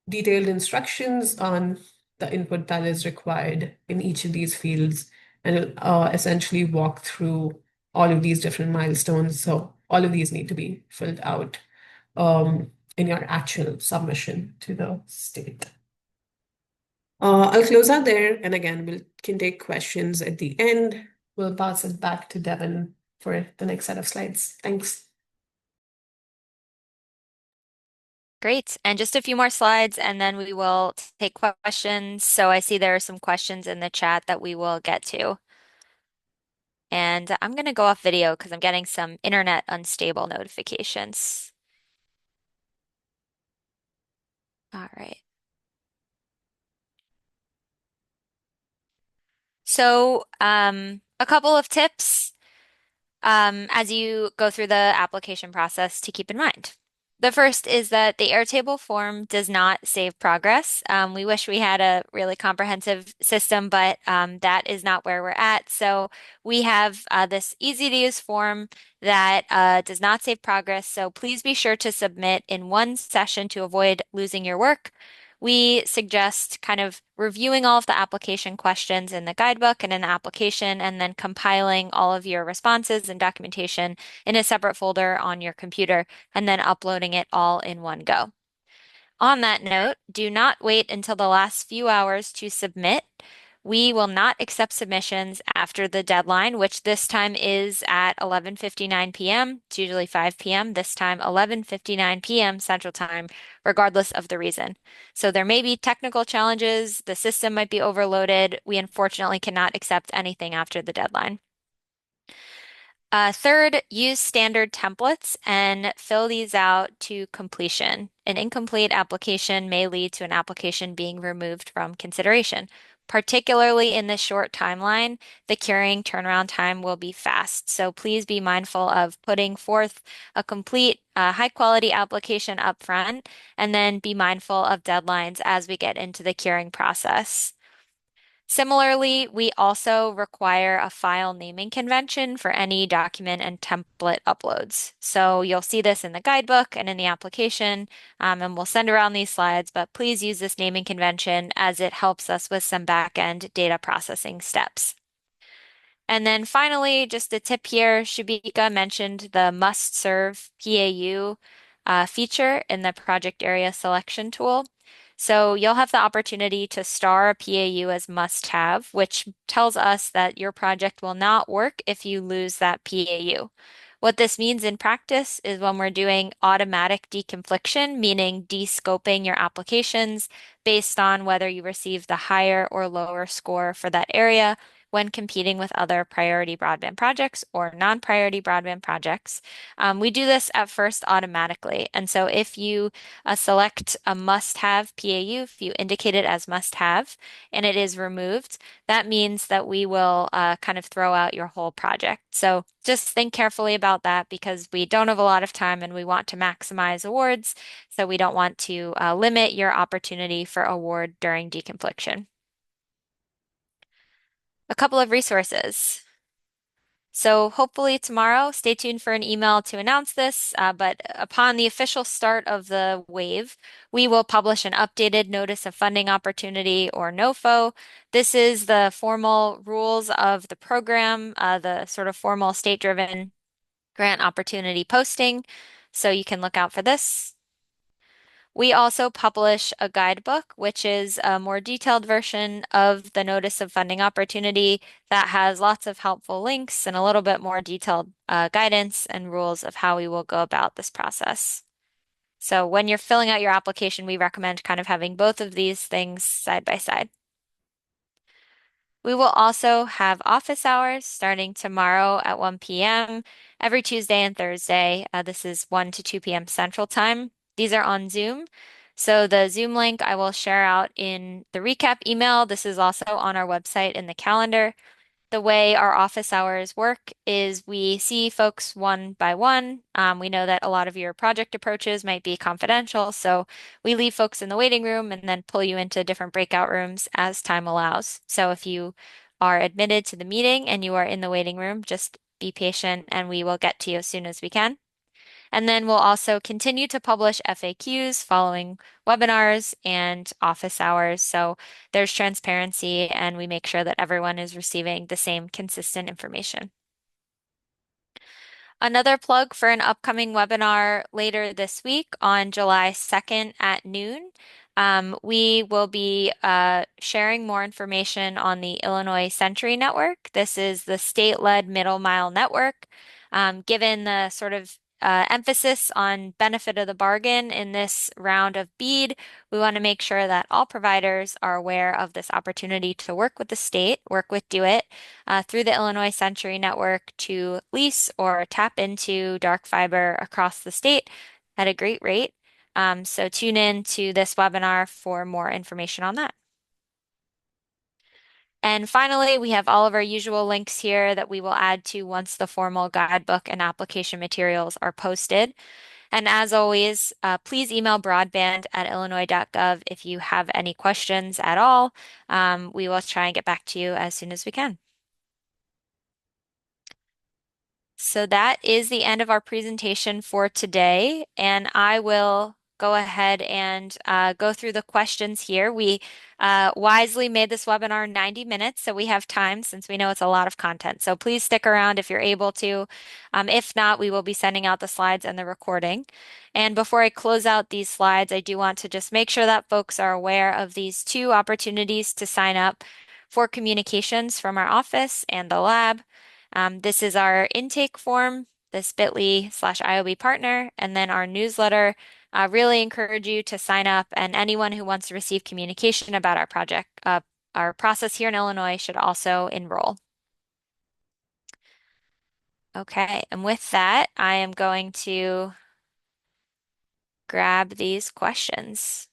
detailed instructions on the input that is required in each of these fields, and it'll essentially walk through all of these different milestones. So all of these need to be filled out in your actual submission to the state. I'll close out there, and again, we can take questions at the end. We'll pass it back to Devin for the next set of slides. Thanks. Great. And just a few more slides, and then we will take questions. So I see there are some questions in the chat that we will get to. And I'm going to go off video because I'm getting some internet unstable notifications. All right. So a couple of tips as you go through the application process to keep in mind. The first is that the Airtable form does not save progress. We wish we had a really comprehensive system, but that is not where we're at. So we have this easy to use form that does not save progress. So please be sure to submit in one session to avoid losing your work. We suggest kind of reviewing all of the application questions in the guidebook and in the application, and then compiling all of your responses and documentation in a separate folder on your computer, and then uploading it all in one go. On that note, do not wait until the last few hours to submit. We will not accept submissions after the deadline, which this time is at 11:59 p.m. It's usually 5 p.m. This time, 11:59 p.m. Central Time, regardless of the reason. So there may be technical challenges. The system might be overloaded. We unfortunately cannot accept anything after the deadline. Third, use standard templates and fill these out to completion. An incomplete application may lead to an application being removed from consideration. Particularly in this short timeline, the curing turnaround time will be fast. So please be mindful of putting forth a complete, high quality application up front, and then be mindful of deadlines as we get into the curing process. Similarly, we also require a file naming convention for any document and template uploads. So you'll see this in the guidebook and in the application, and we'll send around these slides, but please use this naming convention as it helps us with some back-end data processing steps. And then finally, just a tip here, Shabika mentioned the must serve PAU feature in the project area selection tool. So you'll have the opportunity to star a PAU as must have, which tells us that your project will not work if you lose that PAU. What this means in practice is when we're doing automatic deconfliction, meaning descoping your applications based on whether you receive the higher or lower score for that area when competing with other priority broadband projects or non-priority broadband projects. We do this at first automatically. And so if you select a must-have PAU, if you indicate it as must-have and it is removed, that means that we will kind of throw out your whole project. So just think carefully about that because we don't have a lot of time and we want to maximize awards. So we don't want to limit your opportunity for award during deconfliction. A couple of resources. So hopefully tomorrow, stay tuned for an email to announce this. But upon the official start of the wave, we will publish an updated notice of funding opportunity or NOFO. This is the formal rules of the program, the sort of formal state-driven grant opportunity posting. So you can look out for this. We also publish a guidebook, which is a more detailed version of the Notice of Funding Opportunity that has lots of helpful links and a little bit more detailed guidance and rules of how we will go about this process. So when you're filling out your application, we recommend kind of having both of these things side by side. We will also have office hours starting tomorrow at 1 p.m. every Tuesday and Thursday. This is 1 to 2 p.m. Central Time. These are on Zoom. So the Zoom link I will share out in the recap email. This is also on our website in the calendar. The way our office hours work is we see folks one by one. We know that a lot of your project approaches might be confidential, so we leave folks in the waiting room and then pull you into different breakout rooms as time allows. So if you are admitted to the meeting and you are in the waiting room, just be patient and we will get to you as soon as we can. And then we'll also continue to publish FAQs following webinars and office hours. So there's transparency and we make sure that everyone is receiving the same consistent information. Another plug for an upcoming webinar later this week on July 2nd at noon. We will be sharing more information on the Illinois Century Network. This is the state-led middle mile network. Given the sort of emphasis on benefit of the bargain in this round of BEAD, we want to make sure that all providers are aware of this opportunity to work with the state, work with DO-IT, through the Illinois Century Network to lease or tap into dark fiber across the state at a great rate. So tune in to this webinar for more information on that. And finally, we have all of our usual links here that we will add to once the formal guidebook and application materials are posted. And as always, please email broadband@illinois.gov if you have any questions at all. We will try and get back to you as soon as we can. So that is the end of our presentation for today, and I will go ahead and go through the questions here. We wisely made this webinar 90 minutes, so we have time since we know it's a lot of content. So please stick around if you're able to. If not, we will be sending out the slides and the recording. And before I close out these slides, I do want to just make sure that folks are aware of these two opportunities to sign up for communications from our office and the lab. This is our intake form, this bit.ly/IOB partner, and then our newsletter. Really encourage you to sign up, and anyone who wants to receive communication about our project, our process here in Illinois should also enroll. Okay, and with that, I am going to grab these questions.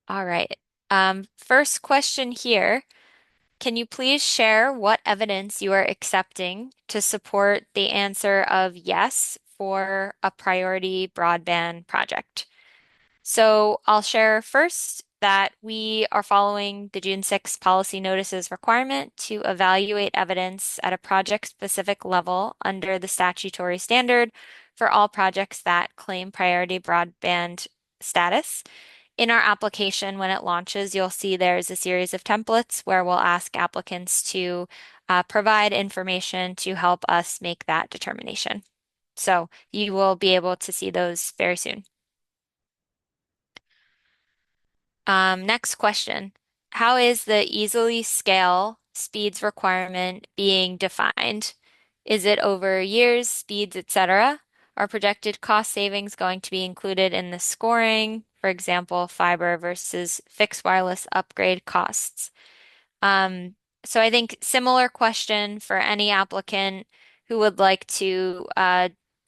All right. First question here. Can you please share what evidence you are accepting to support the answer of yes for a priority broadband project? So I'll share first that we are following the June 6 policy notices requirement to evaluate evidence at a project-specific level under the statutory standard for all projects that claim priority broadband status. In our application, when it launches, you'll see there's a series of templates where we'll ask applicants to provide information to help us make that determination. So you will be able to see those very soon. Next question. How is the easily scale speeds requirement being defined? Is it over years, speeds, etc.? Are projected cost savings going to be included in the scoring? For example, fiber versus fixed wireless upgrade costs. Um, so I think similar question for any applicant who would like to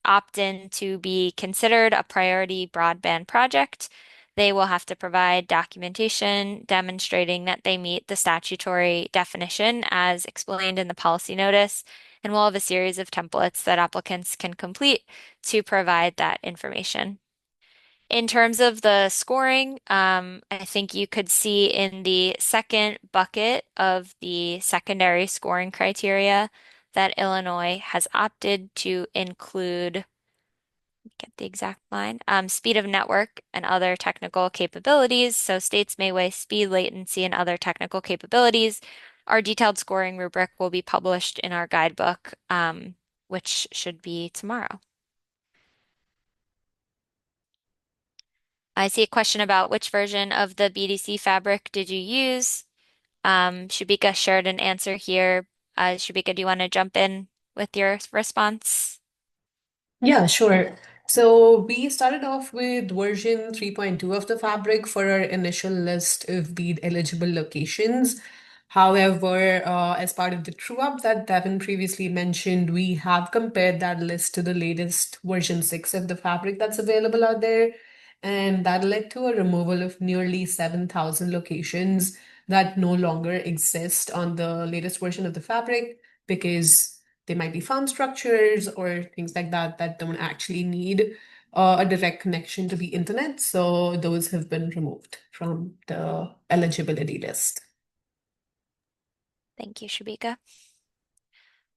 opt in to be considered a priority broadband project. They will have to provide documentation demonstrating that they meet the statutory definition as explained in the policy notice, and we'll have a series of templates that applicants can complete to provide that information. In terms of the scoring, I think you could see in the second bucket of the secondary scoring criteria that Illinois has opted to include, get the exact line, speed of network and other technical capabilities. So states may weigh speed, latency, and other technical capabilities. Our detailed scoring rubric will be published in our guidebook, which should be tomorrow. I see a question about which version of the BDC fabric did you use? Shubika shared an answer here. Shubika, do you want to jump in with your response? Yeah, sure. So we started off with version 3.2 of the fabric for our initial list of BEAD eligible locations. However, as part of the true up that Devin previously mentioned, we have compared that list to the latest version 6 of the fabric that's available out there. And that led to a removal of nearly 7,000 locations that no longer exist on the latest version of the fabric because they might be farm structures or things like that that don't actually need a direct connection to the internet. So those have been removed from the eligibility list. Thank you, Shubika.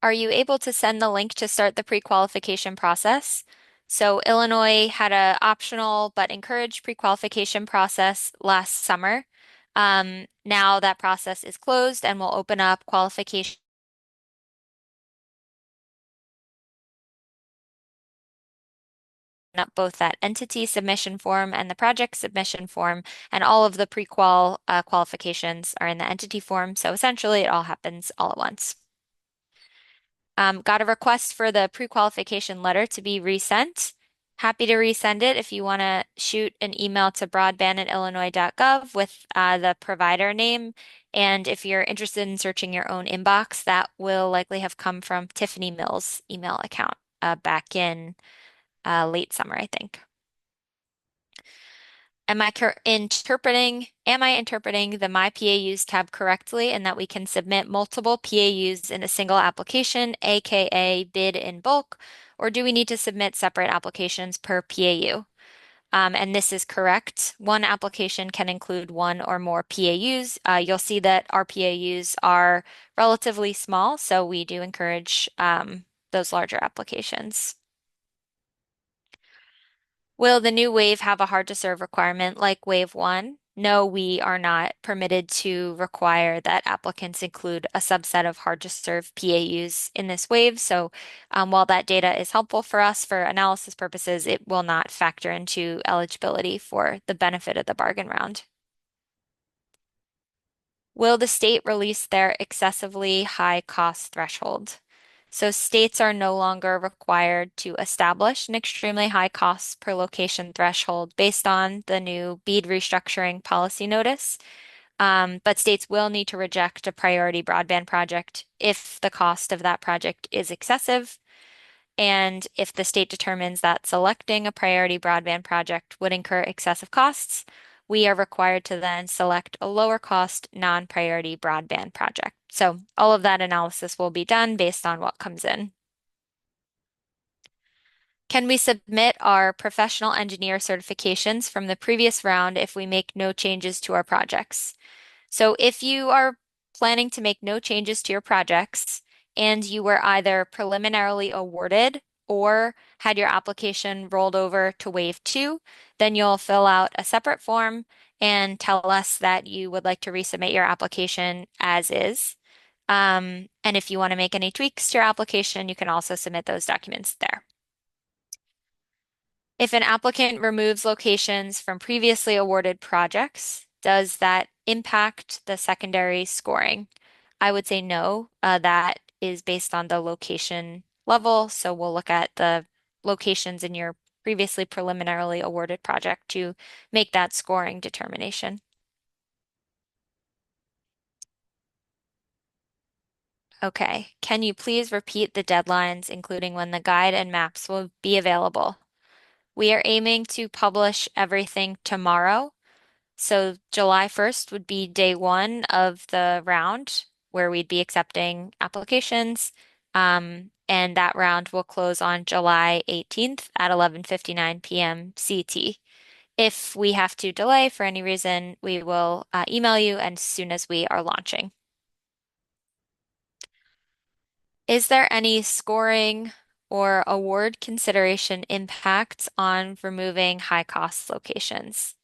Are you able to send the link to start the pre-qualification process? So Illinois had a optional but encouraged pre-qualification process last summer. Now that process is closed and will open up qualification up both that entity submission form and the project submission form, and all of the pre-qual qualifications are in the entity form. So essentially, it all happens all at once. Got a request for the pre-qualification letter to be resent. Happy to resend it if you want to shoot an email to broadband@illinois.gov with the provider name. And if you're interested in searching your own inbox, that will likely have come from Tiffany Mills' email account back in late summer, I think. Am I interpreting the My PAUs tab correctly in that we can submit multiple PAUs in a single application, aka bid in bulk, or do we need to submit separate applications per PAU? And this is correct. One application can include one or more PAUs. You'll see that our PAUs are relatively small, so we do encourage those larger applications. Will the new wave have a hard to serve requirement like wave one? No, we are not permitted to require that applicants include a subset of hard to serve PAUs in this wave. So while that data is helpful for us for analysis purposes, it will not factor into eligibility for the benefit of the bargain round. Will the state release their excessively high cost threshold? So states are no longer required to establish an extremely high cost per location threshold based on the new BEAD Restructuring Policy Notice. But states will need to reject a priority broadband project if the cost of that project is excessive. And if the state determines that selecting a priority broadband project would incur excessive costs, we are required to then select a lower cost non-priority broadband project. So all of that analysis will be done based on what comes in. Can we submit our professional engineer certifications from the previous round if we make no changes to our projects? So if you are planning to make no changes to your projects and you were either preliminarily awarded or had your application rolled over to wave two, then you'll fill out a separate form and tell us that you would like to resubmit your application as is. And if you want to make any tweaks to your application, you can also submit those documents there. If an applicant removes locations from previously awarded projects, does that impact the secondary scoring? I would say no. That is based on the location level. So we'll look at the locations in your previously preliminarily awarded project to make that scoring determination. Okay, can you please repeat the deadlines, including when the guide and maps will be available? We are aiming to publish everything tomorrow. So July 1st would be day one of the round where we'd be accepting applications. And that round will close on July 18th at 11:59 p.m. CT. If we have to delay for any reason, we will email you as soon as we are launching. Is there any scoring or award consideration impacts on removing high cost locations?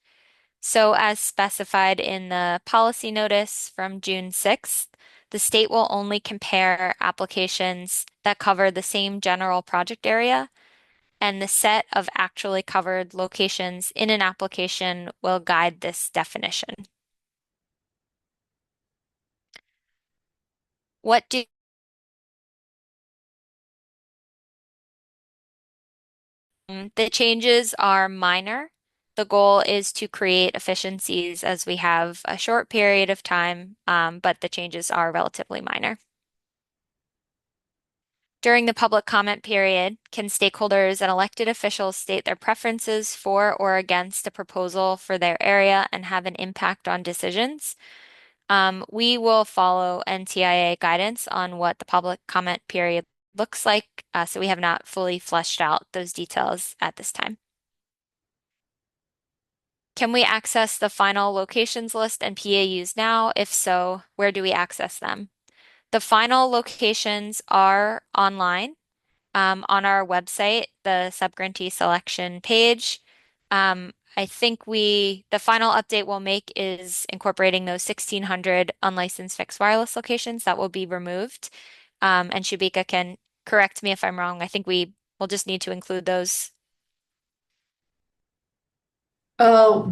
So, as specified in the policy notice from June 6th, the state will only compare applications that cover the same general project area, and the set of actually covered locations in an application will guide this definition. What do The changes are minor. The goal is to create efficiencies as we have a short period of time, but the changes are relatively minor. During the public comment period, can stakeholders and elected officials state their preferences for or against a proposal for their area and have an impact on decisions? We will follow NTIA guidance on what the public comment period looks like, so we have not fully fleshed out those details at this time. Can we access the final locations list and PAUs now? If so, where do we access them? The final locations are online on our website, the subgrantee selection page. I think the final update we'll make is incorporating those 1,600 unlicensed fixed wireless locations that will be removed. And Shubika can correct me if I'm wrong. I think we will just need to include those.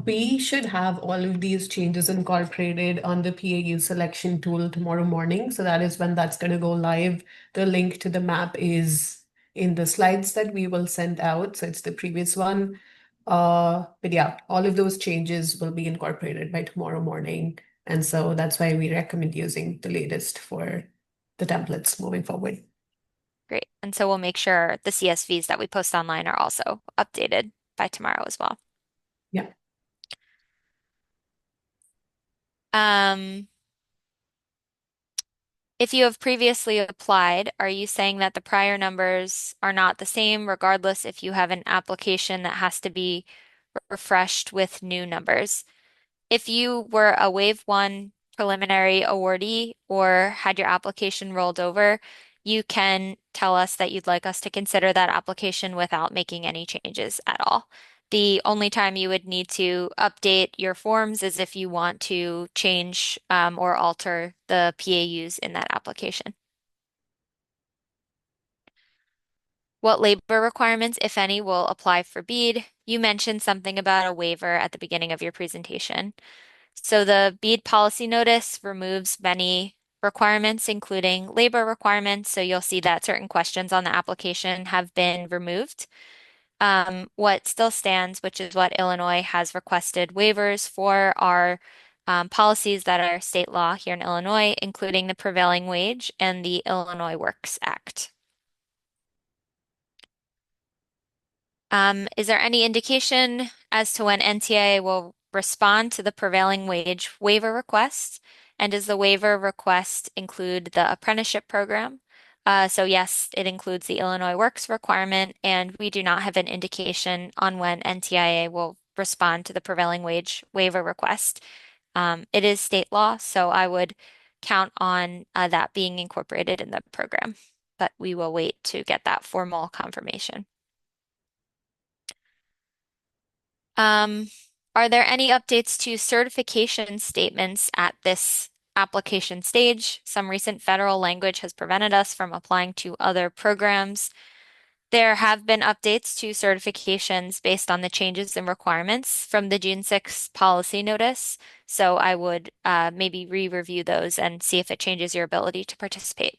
We should have all of these changes incorporated on the PAU selection tool tomorrow morning. So that is when that's going to go live. The link to the map is in the slides that we will send out. So it's the previous one. But yeah, all of those changes will be incorporated by tomorrow morning. And so that's why we recommend using the latest for the templates moving forward. Great. And so we'll make sure the CSVs that we post online are also updated by tomorrow as well. Yeah. If you have previously applied, are you saying that the prior numbers are not the same, regardless if you have an application that has to be refreshed with new numbers? If you were a Wave 1 preliminary awardee or had your application rolled over, you can tell us that you'd like us to consider that application without making any changes at all. The only time you would need to update your forms is if you want to change or alter the PAUs in that application. What labor requirements, if any, will apply for BEAD? You mentioned something about a waiver at the beginning of your presentation. So the BEAD policy notice removes many requirements, including labor requirements. So you'll see that certain questions on the application have been removed. What still stands, which is what Illinois has requested waivers for, are policies that are state law here in Illinois, including the prevailing wage and the Illinois Works Act. Is there any indication as to when NTIA will respond to the prevailing wage waiver request? And does the waiver request include the apprenticeship program? So yes, it includes the Illinois Works requirement, and we do not have an indication on when NTIA will respond to the prevailing wage waiver request. It is state law, so I would count on that being incorporated in the program, but we will wait to get that formal confirmation. Are there any updates to certification statements at this application stage? Some recent federal language has prevented us from applying to other programs. There have been updates to certifications based on the changes in requirements from the June 6th policy notice. So I would maybe re-review those and see if it changes your ability to participate.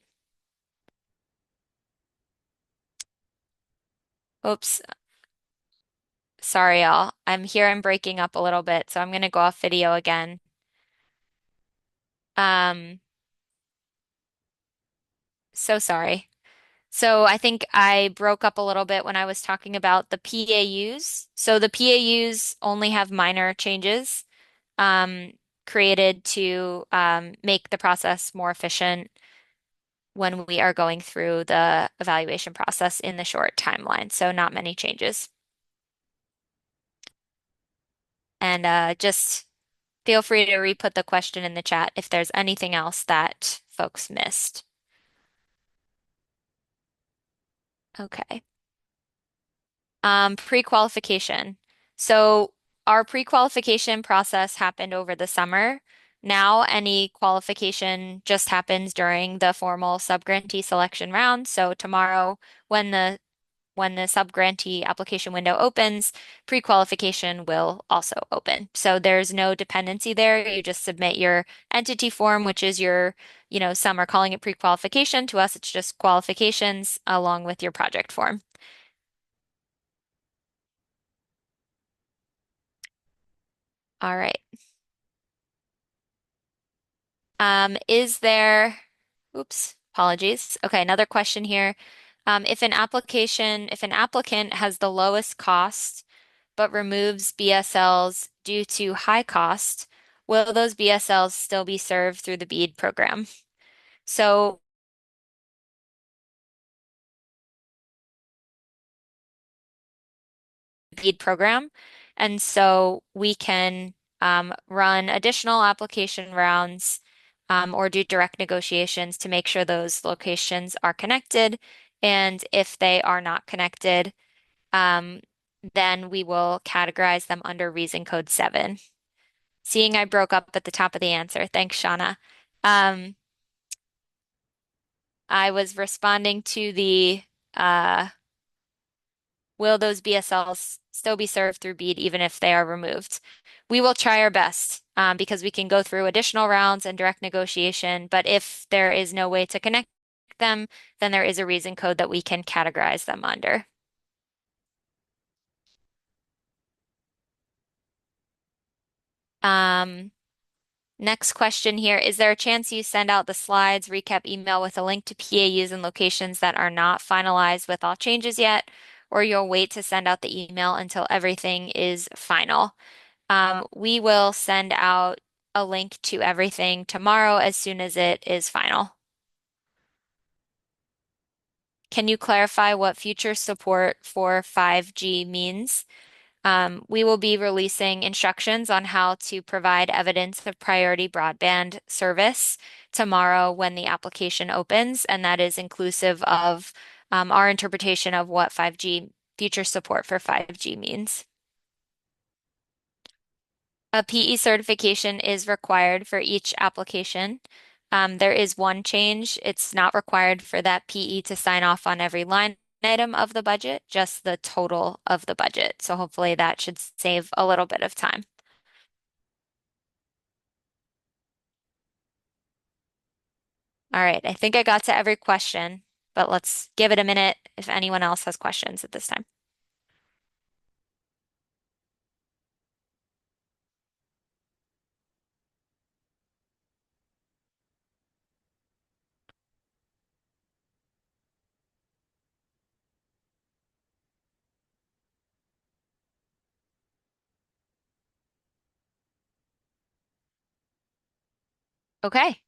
Oops, sorry, y'all. I'm breaking up a little bit, so I'm going to go off video again. Um, so sorry. So I think I broke up a little bit when I was talking about the PAUs. So the PAUs only have minor changes um, created to make the process more efficient when we are going through the evaluation process in the short timeline. So not many changes. And just feel free to re-put the question in the chat if there's anything else that folks missed. Okay. Pre-qualification. So our pre-qualification process happened over the summer. Now any qualification just happens during the formal subgrantee selection round. So tomorrow, when the subgrantee application window opens, pre-qualification will also open. So there's no dependency there. You just submit your entity form, which is your, some are calling it pre-qualification. To us, it's just qualifications along with your project form. All right. Is there, oops, apologies. Okay, another question here. If an applicant has the lowest cost but removes BSLs due to high cost, will those BSLs still be served through the BEAD program? So BEAD program, and so we can run additional application rounds or do direct negotiations to make sure those locations are connected. And if they are not connected, um, then we will categorize them under reason code 7. Seeing I broke up at the top of the answer. Thanks, Shauna. Um, I was responding to the will those BSLs still be served through BEAD even if they are removed? We will try our best because we can go through additional rounds and direct negotiation. But if there is no way to connect them, then there is a reason code that we can categorize them under. Um, Next question here. Is there a chance you send out the slides recap email with a link to PAUs and locations that are not finalized with all changes yet, or you'll wait to send out the email until everything is final? We will send out a link to everything tomorrow as soon as it is final. Can you clarify what future support for 5G means? We will be releasing instructions on how to provide evidence of priority broadband service tomorrow when the application opens, and that is inclusive of our interpretation of what 5G future support for 5G means. A PE certification is required for each application. There is one change. It's not required for that PE to sign off on every line item of the budget, just the total of the budget. So hopefully that should save a little bit of time. All right, I think I got to every question, but let's give it a minute if anyone else has questions at this time. Okay.